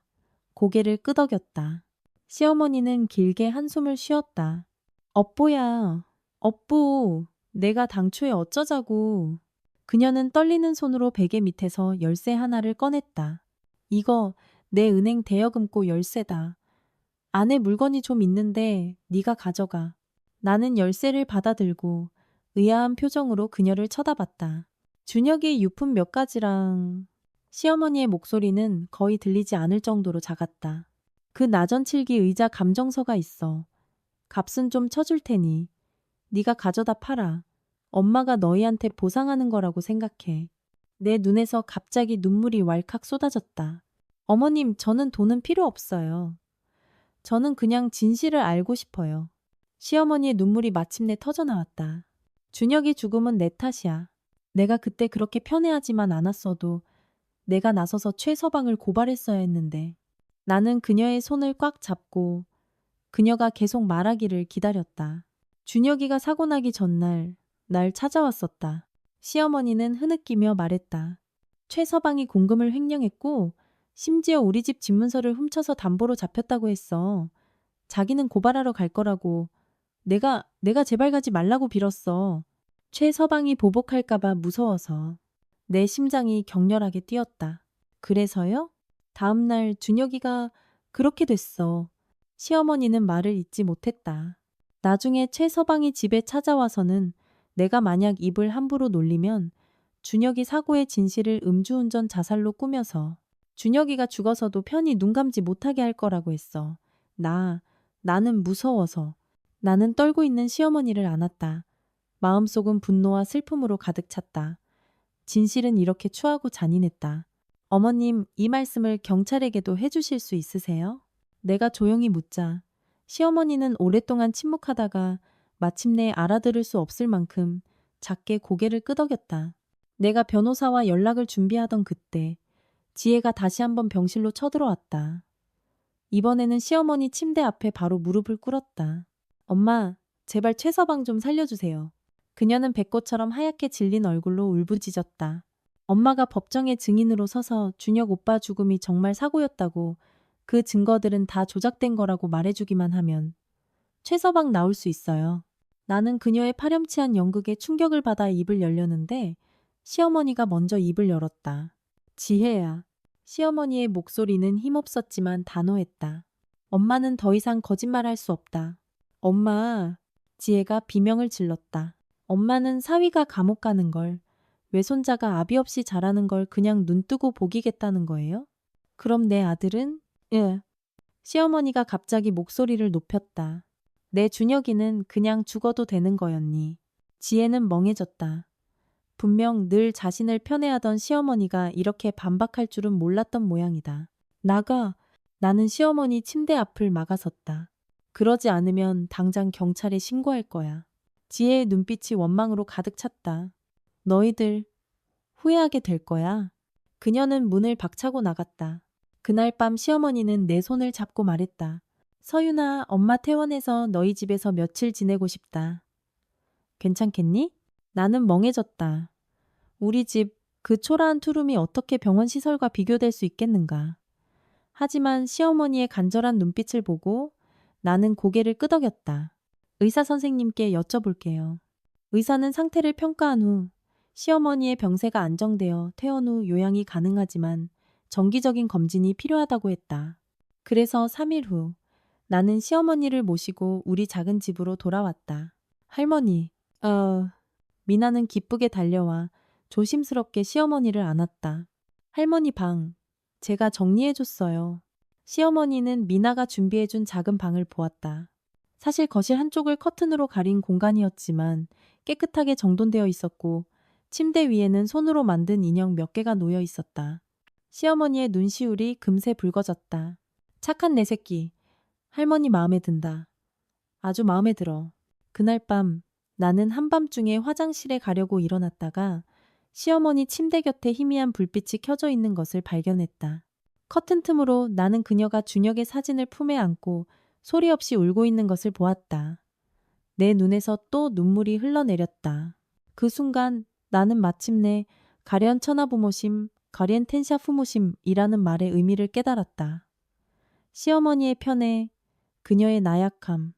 고개를 끄덕였다. 시어머니는 길게 한숨을 쉬었다. 업보야, 업보, 내가 당초에 어쩌자고. 그녀는 떨리는 손으로 베개 밑에서 열쇠 하나를 꺼냈다. 이거 내 은행 대여금고 열쇠다. 안에 물건이 좀 있는데 네가 가져가. 나는 열쇠를 받아들고 의아한 표정으로 그녀를 쳐다봤다. 준혁의 유품 몇 가지랑 시어머니의 목소리는 거의 들리지 않을 정도로 작았다. 그 나전칠기 의자 감정서가 있어. 값은 좀 쳐줄 테니 네가 가져다 팔아. 엄마가 너희한테 보상하는 거라고 생각해. 내 눈에서 갑자기 눈물이 왈칵 쏟아졌다. 어머님, 저는 돈은 필요 없어요. 저는 그냥 진실을 알고 싶어요. 시어머니의 눈물이 마침내 터져나왔다. 준혁의 죽음은 내 탓이야. 내가 그때 그렇게 편애하지만 않았어도 내가 나서서 최서방을 고발했어야 했는데. 나는 그녀의 손을 꽉 잡고 그녀가 계속 말하기를 기다렸다. 준혁이가 사고 나기 전날 날 찾아왔었다. 시어머니는 흐느끼며 말했다. 최서방이 공금을 횡령했고 심지어 우리 집 집문서를 훔쳐서 담보로 잡혔다고 했어. 자기는 고발하러 갈 거라고. 내가 제발 가지 말라고 빌었어. 최서방이 보복할까봐 무서워서. 내 심장이 격렬하게 뛰었다. 그래서요? 다음날 준혁이가 그렇게 됐어. 시어머니는 말을 잇지 못했다. 나중에 최서방이 집에 찾아와서는 내가 만약 입을 함부로 놀리면 준혁이 사고의 진실을 음주운전 자살로 꾸며서 준혁이가 죽어서도 편히 눈 감지 못하게 할 거라고 했어. 나는 무서워서. 나는 떨고 있는 시어머니를 안았다. 마음속은 분노와 슬픔으로 가득 찼다. 진실은 이렇게 추하고 잔인했다. 어머님, 이 말씀을 경찰에게도 해주실 수 있으세요? 내가 조용히 묻자 시어머니는 오랫동안 침묵하다가 마침내 알아들을 수 없을 만큼 작게 고개를 끄덕였다. 내가 변호사와 연락을 준비하던 그때 지혜가 다시 한번 병실로 쳐들어왔다. 이번에는 시어머니 침대 앞에 바로 무릎을 꿇었다. 엄마, 제발 최서방 좀 살려주세요. 그녀는 백꽃처럼 하얗게 질린 얼굴로 울부짖었다. 엄마가 법정의 증인으로 서서 준혁 오빠 죽음이 정말 사고였다고 그 증거들은 다 조작된 거라고 말해주기만 하면 최서방 나올 수 있어요. 나는 그녀의 파렴치한 연극에 충격을 받아 입을 열려는데 시어머니가 먼저 입을 열었다. 지혜야. 시어머니의 목소리는 힘없었지만 단호했다. 엄마는 더 이상 거짓말할 수 없다. 엄마. 지혜가 비명을 질렀다. 엄마는 사위가 감옥 가는 걸, 외손자가 아비 없이 자라는 걸 그냥 눈뜨고 보기겠다는 거예요? 그럼 내 아들은? 예. 시어머니가 갑자기 목소리를 높였다. 내 준혁이는 그냥 죽어도 되는 거였니? 지혜는 멍해졌다. 분명 늘 자신을 편애하던 시어머니가 이렇게 반박할 줄은 몰랐던 모양이다. 나는 시어머니 침대 앞을 막아섰다. 그러지 않으면 당장 경찰에 신고할 거야. 지혜의 눈빛이 원망으로 가득 찼다. 너희들 후회하게 될 거야. 그녀는 문을 박차고 나갔다. 그날 밤 시어머니는 내 손을 잡고 말했다. 서윤아, 엄마 퇴원해서 너희 집에서 며칠 지내고 싶다. 괜찮겠니? 나는 멍해졌다. 우리 집 그 초라한 투룸이 어떻게 병원 시설과 비교될 수 있겠는가. 하지만 시어머니의 간절한 눈빛을 보고 나는 고개를 끄덕였다. 의사 선생님께 여쭤볼게요. 의사는 상태를 평가한 후 시어머니의 병세가 안정되어 퇴원 후 요양이 가능하지만 정기적인 검진이 필요하다고 했다. 그래서 3일 후 나는 시어머니를 모시고 우리 작은 집으로 돌아왔다. 할머니, 미나는 기쁘게 달려와 조심스럽게 시어머니를 안았다. 할머니 방, 제가 정리해줬어요. 시어머니는 미나가 준비해준 작은 방을 보았다. 사실 거실 한쪽을 커튼으로 가린 공간이었지만 깨끗하게 정돈되어 있었고 침대 위에는 손으로 만든 인형 몇 개가 놓여 있었다. 시어머니의 눈시울이 금세 붉어졌다. 착한 내 새끼. 할머니 마음에 든다. 아주 마음에 들어. 그날 밤 나는 한밤중에 화장실에 가려고 일어났다가 시어머니 침대 곁에 희미한 불빛이 켜져 있는 것을 발견했다. 커튼 틈으로 나는 그녀가 준혁의 사진을 품에 안고 소리 없이 울고 있는 것을 보았다. 내 눈에서 또 눈물이 흘러내렸다. 그 순간 나는 마침내 가련 천하부모심, 가련 텐샤 부모심이라는 말의 의미를 깨달았다. 시어머니의 편애, 그녀의 나약함,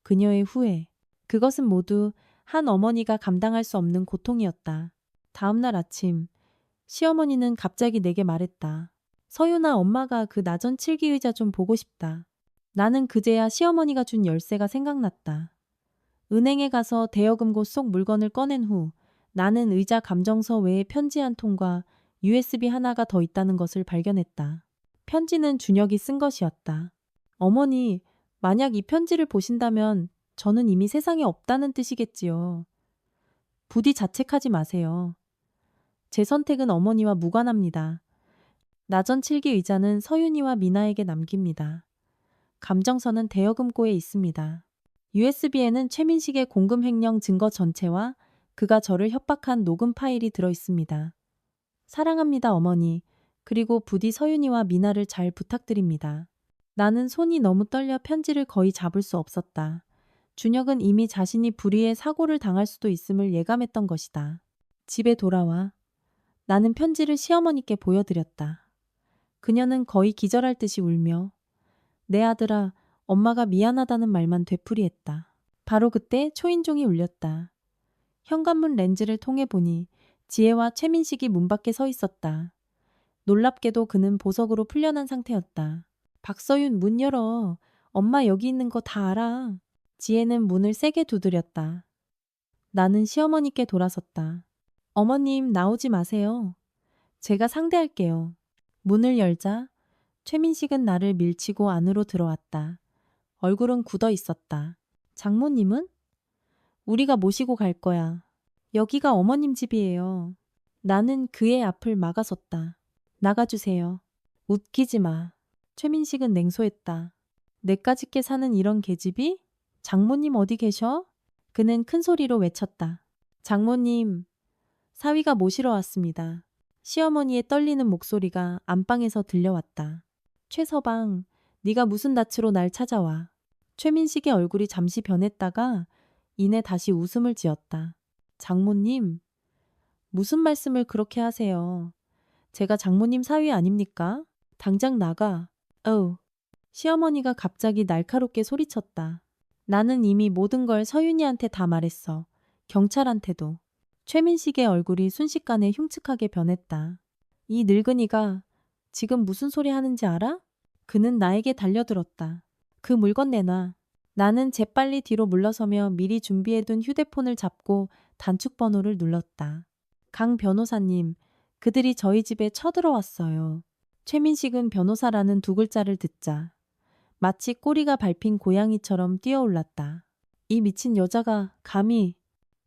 그녀의 후회. 그것은 모두 한 어머니가 감당할 수 없는 고통이었다. 다음 날 아침, 시어머니는 갑자기 내게 말했다. 서윤아, 엄마가 그 나전 칠기 의자 좀 보고 싶다. 나는 그제야 시어머니가 준 열쇠가 생각났다. 은행에 가서 대여금고 속 물건을 꺼낸 후 나는 의자 감정서 외에 편지 한 통과 USB 하나가 더 있다는 것을 발견했다. 편지는 준혁이 쓴 것이었다. 어머니, 만약 이 편지를 보신다면 저는 이미 세상에 없다는 뜻이겠지요. 부디 자책하지 마세요. 제 선택은 어머니와 무관합니다. 나전 칠기 의자는 서윤이와 미나에게 남깁니다. 감정서는 대여금고에 있습니다. USB에는 최민식의 공금 횡령 증거 전체와 그가 저를 협박한 녹음 파일이 들어 있습니다. 사랑합니다, 어머니. 그리고 부디 서윤이와 미나를 잘 부탁드립니다. 나는 손이 너무 떨려 편지를 거의 잡을 수 없었다. 준혁은 이미 자신이 불의의 사고를 당할 수도 있음을 예감했던 것이다. 집에 돌아와 나는 편지를 시어머니께 보여드렸다. 그녀는 거의 기절할 듯이 울며 내 아들아, 엄마가 미안하다는 말만 되풀이했다. 바로 그때 초인종이 울렸다. 현관문 렌즈를 통해 보니 지혜와 최민식이 문 밖에 서 있었다. 놀랍게도 그는 보석으로 풀려난 상태였다. 박서윤, 문 열어. 엄마 여기 있는 거 다 알아. 지혜는 문을 세게 두드렸다. 나는 시어머니께 돌아섰다. 어머님, 나오지 마세요. 제가 상대할게요. 문을 열자 최민식은 나를 밀치고 안으로 들어왔다. 얼굴은 굳어 있었다. 장모님은? 우리가 모시고 갈 거야. 여기가 어머님 집이에요. 나는 그의 앞을 막아섰다. 나가주세요. 웃기지 마. 최민식은 냉소했다. 내까짓게 사는 이런 계집이? 장모님 어디 계셔? 그는 큰 소리로 외쳤다. 장모님, 사위가 모시러 왔습니다. 시어머니의 떨리는 목소리가 안방에서 들려왔다. 최서방, 네가 무슨 낯으로 날 찾아와. 최민식의 얼굴이 잠시 변했다가 이내 다시 웃음을 지었다. 장모님, 무슨 말씀을 그렇게 하세요. 제가 장모님 사위 아닙니까? 당장 나가. 어우. 시어머니가 갑자기 날카롭게 소리쳤다. 나는 이미 모든 걸 서윤이한테 다 말했어. 경찰한테도. 최민식의 얼굴이 순식간에 흉측하게 변했다. 이 늙은이가 지금 무슨 소리 하는지 알아? 그는 나에게 달려들었다. 그 물건 내놔. 나는 재빨리 뒤로 물러서며 미리 준비해둔 휴대폰을 잡고 단축 번호를 눌렀다. 강 변호사님, 그들이 저희 집에 쳐들어왔어요. 최민식은 변호사라는 두 글자를 듣자 마치 꼬리가 밟힌 고양이처럼 뛰어올랐다. 이 미친 여자가 감히...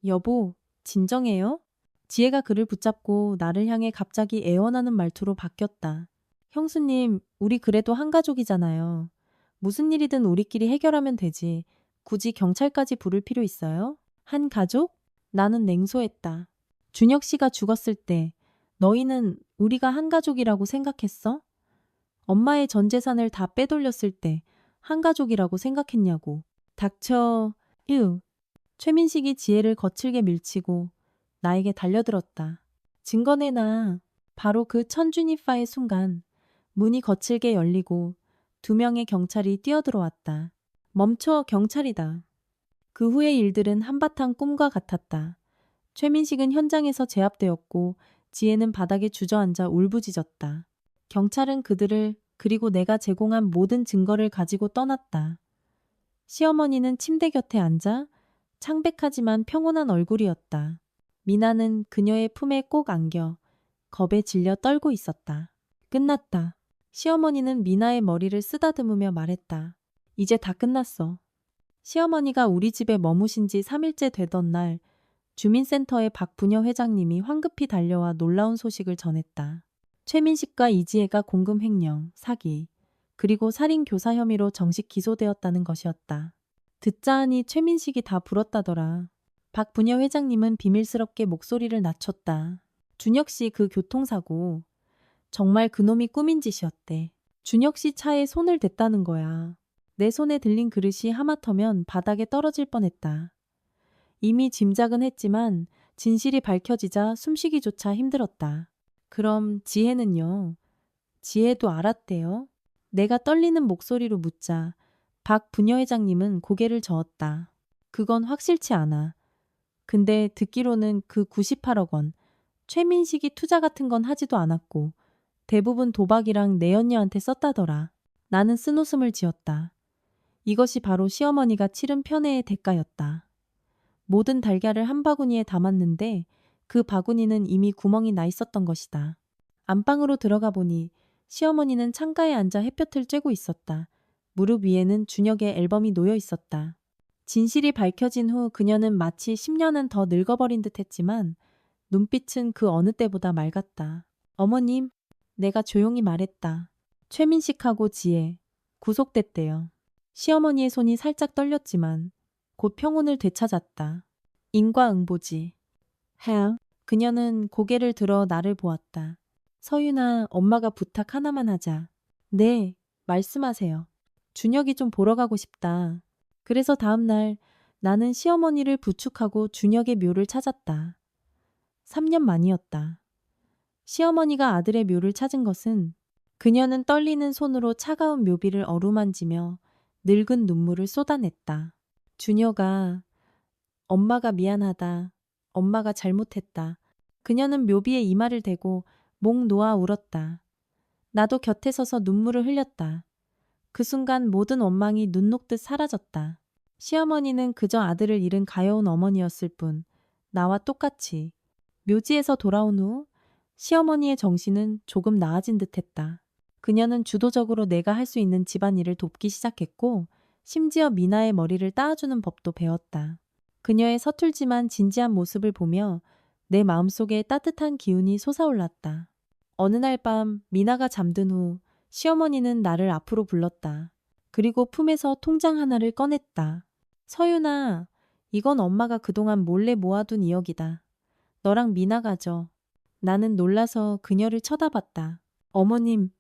여보, 진정해요? 지혜가 그를 붙잡고 나를 향해 갑자기 애원하는 말투로 바뀌었다. 형수님, 우리 그래도 한 가족이잖아요. 무슨 일이든 우리끼리 해결하면 되지. 굳이 경찰까지 부를 필요 있어요? 한 가족? 나는 냉소했다. 준혁 씨가 죽었을 때 너희는 우리가 한 가족이라고 생각했어? 엄마의 전 재산을 다 빼돌렸을 때 한 가족이라고 생각했냐고. 닥쳐. 휴. 최민식이 지혜를 거칠게 밀치고 나에게 달려들었다. 증거 내놔. 바로 그 천주니파의 순간 문이 거칠게 열리고 두 명의 경찰이 뛰어들어왔다. 멈춰, 경찰이다. 그 후의 일들은 한바탕 꿈과 같았다. 최민식은 현장에서 제압되었고 지혜는 바닥에 주저앉아 울부짖었다. 경찰은 그들을 그리고 내가 제공한 모든 증거를 가지고 떠났다. 시어머니는 침대 곁에 앉아 창백하지만 평온한 얼굴이었다. 미나는 그녀의 품에 꼭 안겨 겁에 질려 떨고 있었다. 끝났다. 시어머니는 미나의 머리를 쓰다듬으며 말했다. 이제 다 끝났어. 시어머니가 우리 집에 머무신 지 3일째 되던 날 주민센터의 박부녀 회장님이 황급히 달려와 놀라운 소식을 전했다. 최민식과 이지혜가 공금 횡령, 사기, 그리고 살인 교사 혐의로 정식 기소되었다는 것이었다. 듣자 하니 최민식이 다 불었다더라. 박부녀 회장님은 비밀스럽게 목소리를 낮췄다. 준혁 씨 그 교통사고 정말 그놈이 꾸민 짓이었대. 준혁 씨 차에 손을 댔다는 거야. 내 손에 들린 그릇이 하마터면 바닥에 떨어질 뻔했다. 이미 짐작은 했지만 진실이 밝혀지자 숨쉬기조차 힘들었다. 그럼 지혜는요? 지혜도 알았대요? 내가 떨리는 목소리로 묻자 박 부녀회장님은 고개를 저었다. 그건 확실치 않아. 근데 듣기로는 그 98억 원, 최민식이 투자 같은 건 하지도 않았고 대부분 도박이랑 내연녀한테 썼다더라. 나는 쓴웃음을 지었다. 이것이 바로 시어머니가 치른 편애의 대가였다. 모든 달걀을 한 바구니에 담았는데 그 바구니는 이미 구멍이 나 있었던 것이다. 안방으로 들어가 보니 시어머니는 창가에 앉아 햇볕을 쬐고 있었다. 무릎 위에는 준혁의 앨범이 놓여 있었다. 진실이 밝혀진 후 그녀는 마치 10년은 더 늙어버린 듯 했지만 눈빛은 그 어느 때보다 맑았다. 어머님, 내가 조용히 말했다. 최민식하고 지혜, 구속됐대요. 시어머니의 손이 살짝 떨렸지만 곧 평온을 되찾았다. 인과응보지. 해. 그녀는 고개를 들어 나를 보았다. 서윤아, 엄마가 부탁 하나만 하자. 네, 말씀하세요. 준혁이 좀 보러 가고 싶다. 그래서 다음 날 나는 시어머니를 부축하고 준혁의 묘를 찾았다. 3년 만이었다. 시어머니가 아들의 묘를 찾은 것은 그녀는 떨리는 손으로 차가운 묘비를 어루만지며 늙은 눈물을 쏟아냈다. 준혁아, 엄마가 미안하다. 엄마가 잘못했다. 그녀는 묘비에 이마를 대고 목 놓아 울었다. 나도 곁에 서서 눈물을 흘렸다. 그 순간 모든 원망이 눈 녹듯 사라졌다. 시어머니는 그저 아들을 잃은 가여운 어머니였을 뿐 나와 똑같이 묘지에서 돌아온 후 시어머니의 정신은 조금 나아진 듯했다. 그녀는 주도적으로 내가 할 수 있는 집안일을 돕기 시작했고 심지어 미나의 머리를 따아주는 법도 배웠다. 그녀의 서툴지만 진지한 모습을 보며 내 마음속에 따뜻한 기운이 솟아올랐다. 어느 날 밤 미나가 잠든 후 시어머니는 나를 앞으로 불렀다. 그리고 품에서 통장 하나를 꺼냈다. 서윤아, 이건 엄마가 그동안 몰래 모아둔 2억이다. 너랑 미나 가져. 나는 놀라서 그녀를 쳐다봤다. 어머님,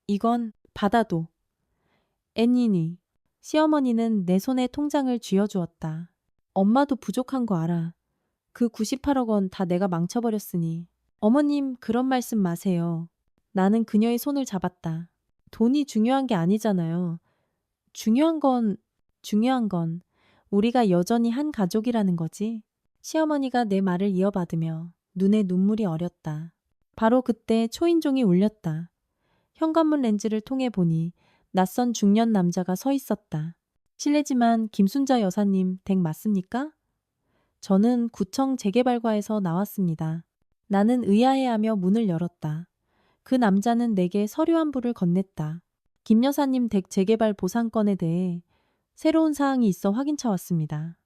이건 받아도. 애니니. 시어머니는 내 손에 통장을 쥐어주었다. 엄마도 부족한 거 알아. 그 98억 원 다 내가 망쳐버렸으니. 어머님, 그런 말씀 마세요. 나는 그녀의 손을 잡았다. 돈이 중요한 게 아니잖아요. 중요한 건 우리가 여전히 한 가족이라는 거지. 시어머니가 내 말을 이어받으며 눈에 눈물이 어렸다. 바로 그때 초인종이 울렸다. 현관문 렌즈를 통해 보니 낯선 중년 남자가 서 있었다. 실례지만 김순자 여사님 댁 맞습니까? 저는 구청 재개발과에서 나왔습니다. 나는 의아해하며 문을 열었다. 그 남자는 내게 서류 한 부를 건넸다. 김 여사님 댁 재개발 보상건에 대해 새로운 사항이 있어 확인차 왔습니다.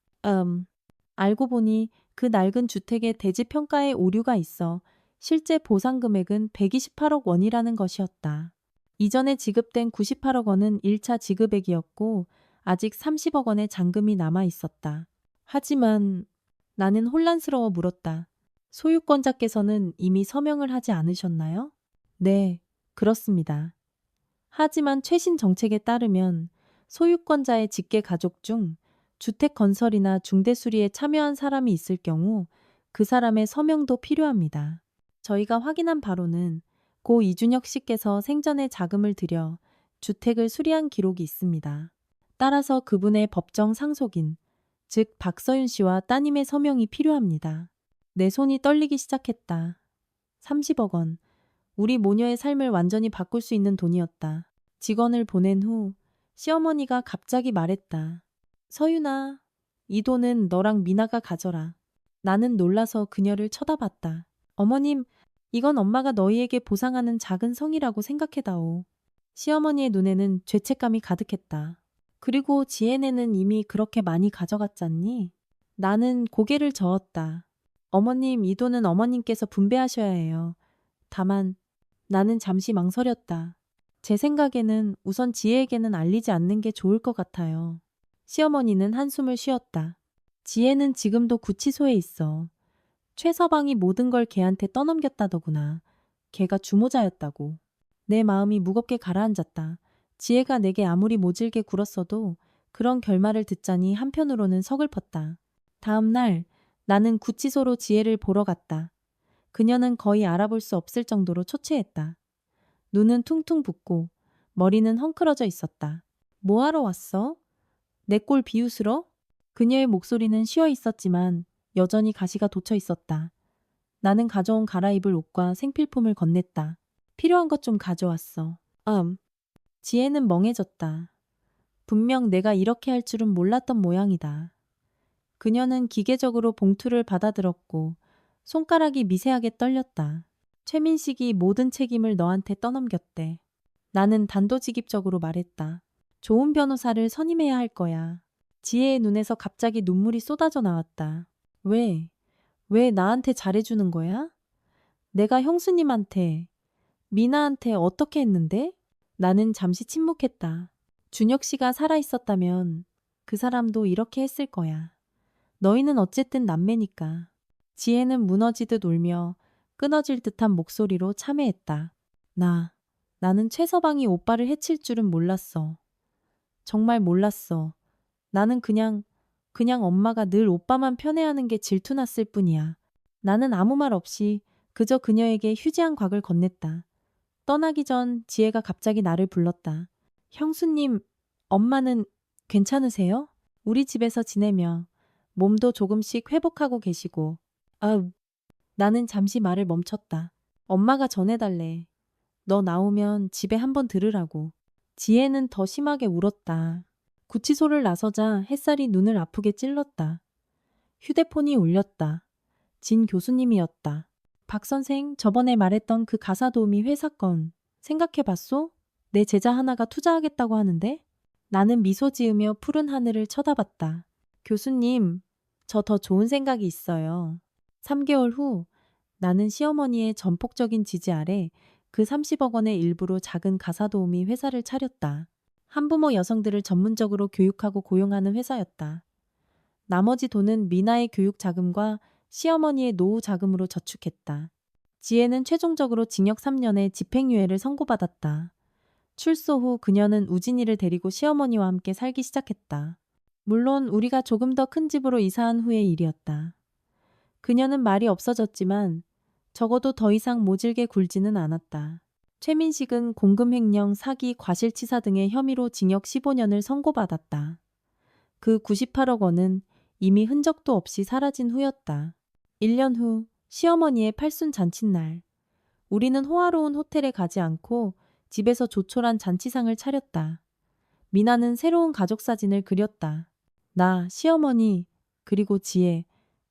알고 보니 그 낡은 주택의 대지평가에 오류가 있어 실제 보상 금액은 128억 원이라는 것이었다. 이전에 지급된 98억 원은 1차 지급액이었고 아직 30억 원의 잔금이 남아 있었다. 하지만 나는 혼란스러워 물었다. 소유권자께서는 이미 서명을 하지 않으셨나요? 네, 그렇습니다. 하지만 최신 정책에 따르면 소유권자의 직계 가족 중 주택 건설이나 중대 수리에 참여한 사람이 있을 경우 그 사람의 서명도 필요합니다. 저희가 확인한 바로는 고 이준혁 씨께서 생전에 자금을 들여 주택을 수리한 기록이 있습니다. 따라서 그분의 법정 상속인, 즉 박서윤 씨와 따님의 서명이 필요합니다. 내 손이 떨리기 시작했다. 30억 원. 우리 모녀의 삶을 완전히 바꿀 수 있는 돈이었다. 직원을 보낸 후 시어머니가 갑자기 말했다. 서윤아, 이 돈은 너랑 미나가 가져라. 나는 놀라서 그녀를 쳐다봤다. 어머님, 이건 엄마가 너희에게 보상하는 작은 성이라고 생각해다오. 시어머니의 눈에는 죄책감이 가득했다. 그리고 지혜네는 이미 그렇게 많이 가져갔잖니? 나는 고개를 저었다. 어머님, 이 돈은 어머님께서 분배하셔야 해요. 다만 나는 잠시 망설였다. 제 생각에는 우선 지혜에게는 알리지 않는 게 좋을 것 같아요. 시어머니는 한숨을 쉬었다. 지혜는 지금도 구치소에 있어. 최서방이 모든 걸 걔한테 떠넘겼다더구나. 걔가 주모자였다고. 내 마음이 무겁게 가라앉았다. 지혜가 내게 아무리 모질게 굴었어도 그런 결말을 듣자니 한편으로는 서글펐다. 다음 날 나는 구치소로 지혜를 보러 갔다. 그녀는 거의 알아볼 수 없을 정도로 초췌했다. 눈은 퉁퉁 붓고 머리는 헝클어져 있었다. 뭐하러 왔어? 내 꼴 비웃으러? 그녀의 목소리는 쉬어 있었지만 여전히 가시가 돋쳐 있었다. 나는 가져온 갈아입을 옷과 생필품을 건넸다. 필요한 것 좀 가져왔어. 지혜는 멍해졌다. 분명 내가 이렇게 할 줄은 몰랐던 모양이다. 그녀는 기계적으로 봉투를 받아들었고 손가락이 미세하게 떨렸다. 최민식이 모든 책임을 너한테 떠넘겼대. 나는 단도직입적으로 말했다. 좋은 변호사를 선임해야 할 거야. 지혜의 눈에서 갑자기 눈물이 쏟아져 나왔다. 왜? 왜 나한테 잘해주는 거야? 내가 형수님한테, 미나한테 어떻게 했는데? 나는 잠시 침묵했다. 준혁 씨가 살아있었다면 그 사람도 이렇게 했을 거야. 너희는 어쨌든 남매니까. 지혜는 무너지듯 울며 끊어질 듯한 목소리로 참회했다. 나는 최서방이 오빠를 해칠 줄은 몰랐어. 정말 몰랐어. 나는 그냥 엄마가 늘 오빠만 편애하는 게 질투났을 뿐이야. 나는 아무 말 없이 그저 그녀에게 휴지한 곽을 건넸다. 떠나기 전 지혜가 갑자기 나를 불렀다. 형수님, 엄마는 괜찮으세요? 우리 집에서 지내며 몸도 조금씩 회복하고 계시고. 나는 잠시 말을 멈췄다. 엄마가 전해달래. 너 나오면 집에 한번 들으라고. 지혜는 더 심하게 울었다. 구치소를 나서자 햇살이 눈을 아프게 찔렀다. 휴대폰이 울렸다. 진 교수님이었다. 박 선생, 저번에 말했던 그 가사 도우미 회사 건 생각해봤소? 내 제자 하나가 투자하겠다고 하는데? 나는 미소 지으며 푸른 하늘을 쳐다봤다. 교수님, 저 더 좋은 생각이 있어요. 3개월 후 나는 시어머니의 전폭적인 지지 아래 그 30억 원의 일부로 작은 가사 도우미 회사를 차렸다. 한부모 여성들을 전문적으로 교육하고 고용하는 회사였다. 나머지 돈은 미나의 교육 자금과 시어머니의 노후 자금으로 저축했다. 지혜는 최종적으로 징역 3년에 집행유예를 선고받았다. 출소 후 그녀는 우진이를 데리고 시어머니와 함께 살기 시작했다. 물론 우리가 조금 더 큰 집으로 이사한 후의 일이었다. 그녀는 말이 없어졌지만 적어도 더 이상 모질게 굴지는 않았다. 최민식은 공금횡령, 사기, 과실치사 등의 혐의로 징역 15년을 선고받았다. 그 98억 원은 이미 흔적도 없이 사라진 후였다. 1년 후 시어머니의 팔순 잔칫날. 우리는 호화로운 호텔에 가지 않고 집에서 조촐한 잔치상을 차렸다. 미나는 새로운 가족 사진을 그렸다. 나, 시어머니, 그리고 지혜.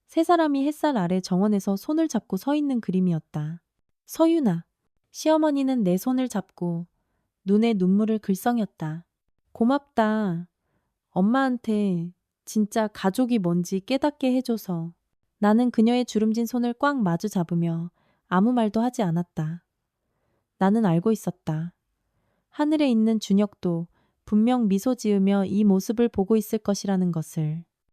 세 사람이 햇살 아래 정원에서 손을 잡고 서 있는 그림이었다. 서윤아. 시어머니는 내 손을 잡고 눈에 눈물을 글썽였다. 고맙다. 엄마한테 진짜 가족이 뭔지 깨닫게 해줘서. 나는 그녀의 주름진 손을 꽉 마주 잡으며 아무 말도 하지 않았다. 나는 알고 있었다. 하늘에 있는 준혁도 분명 미소 지으며 이 모습을 보고 있을 것이라는 것을.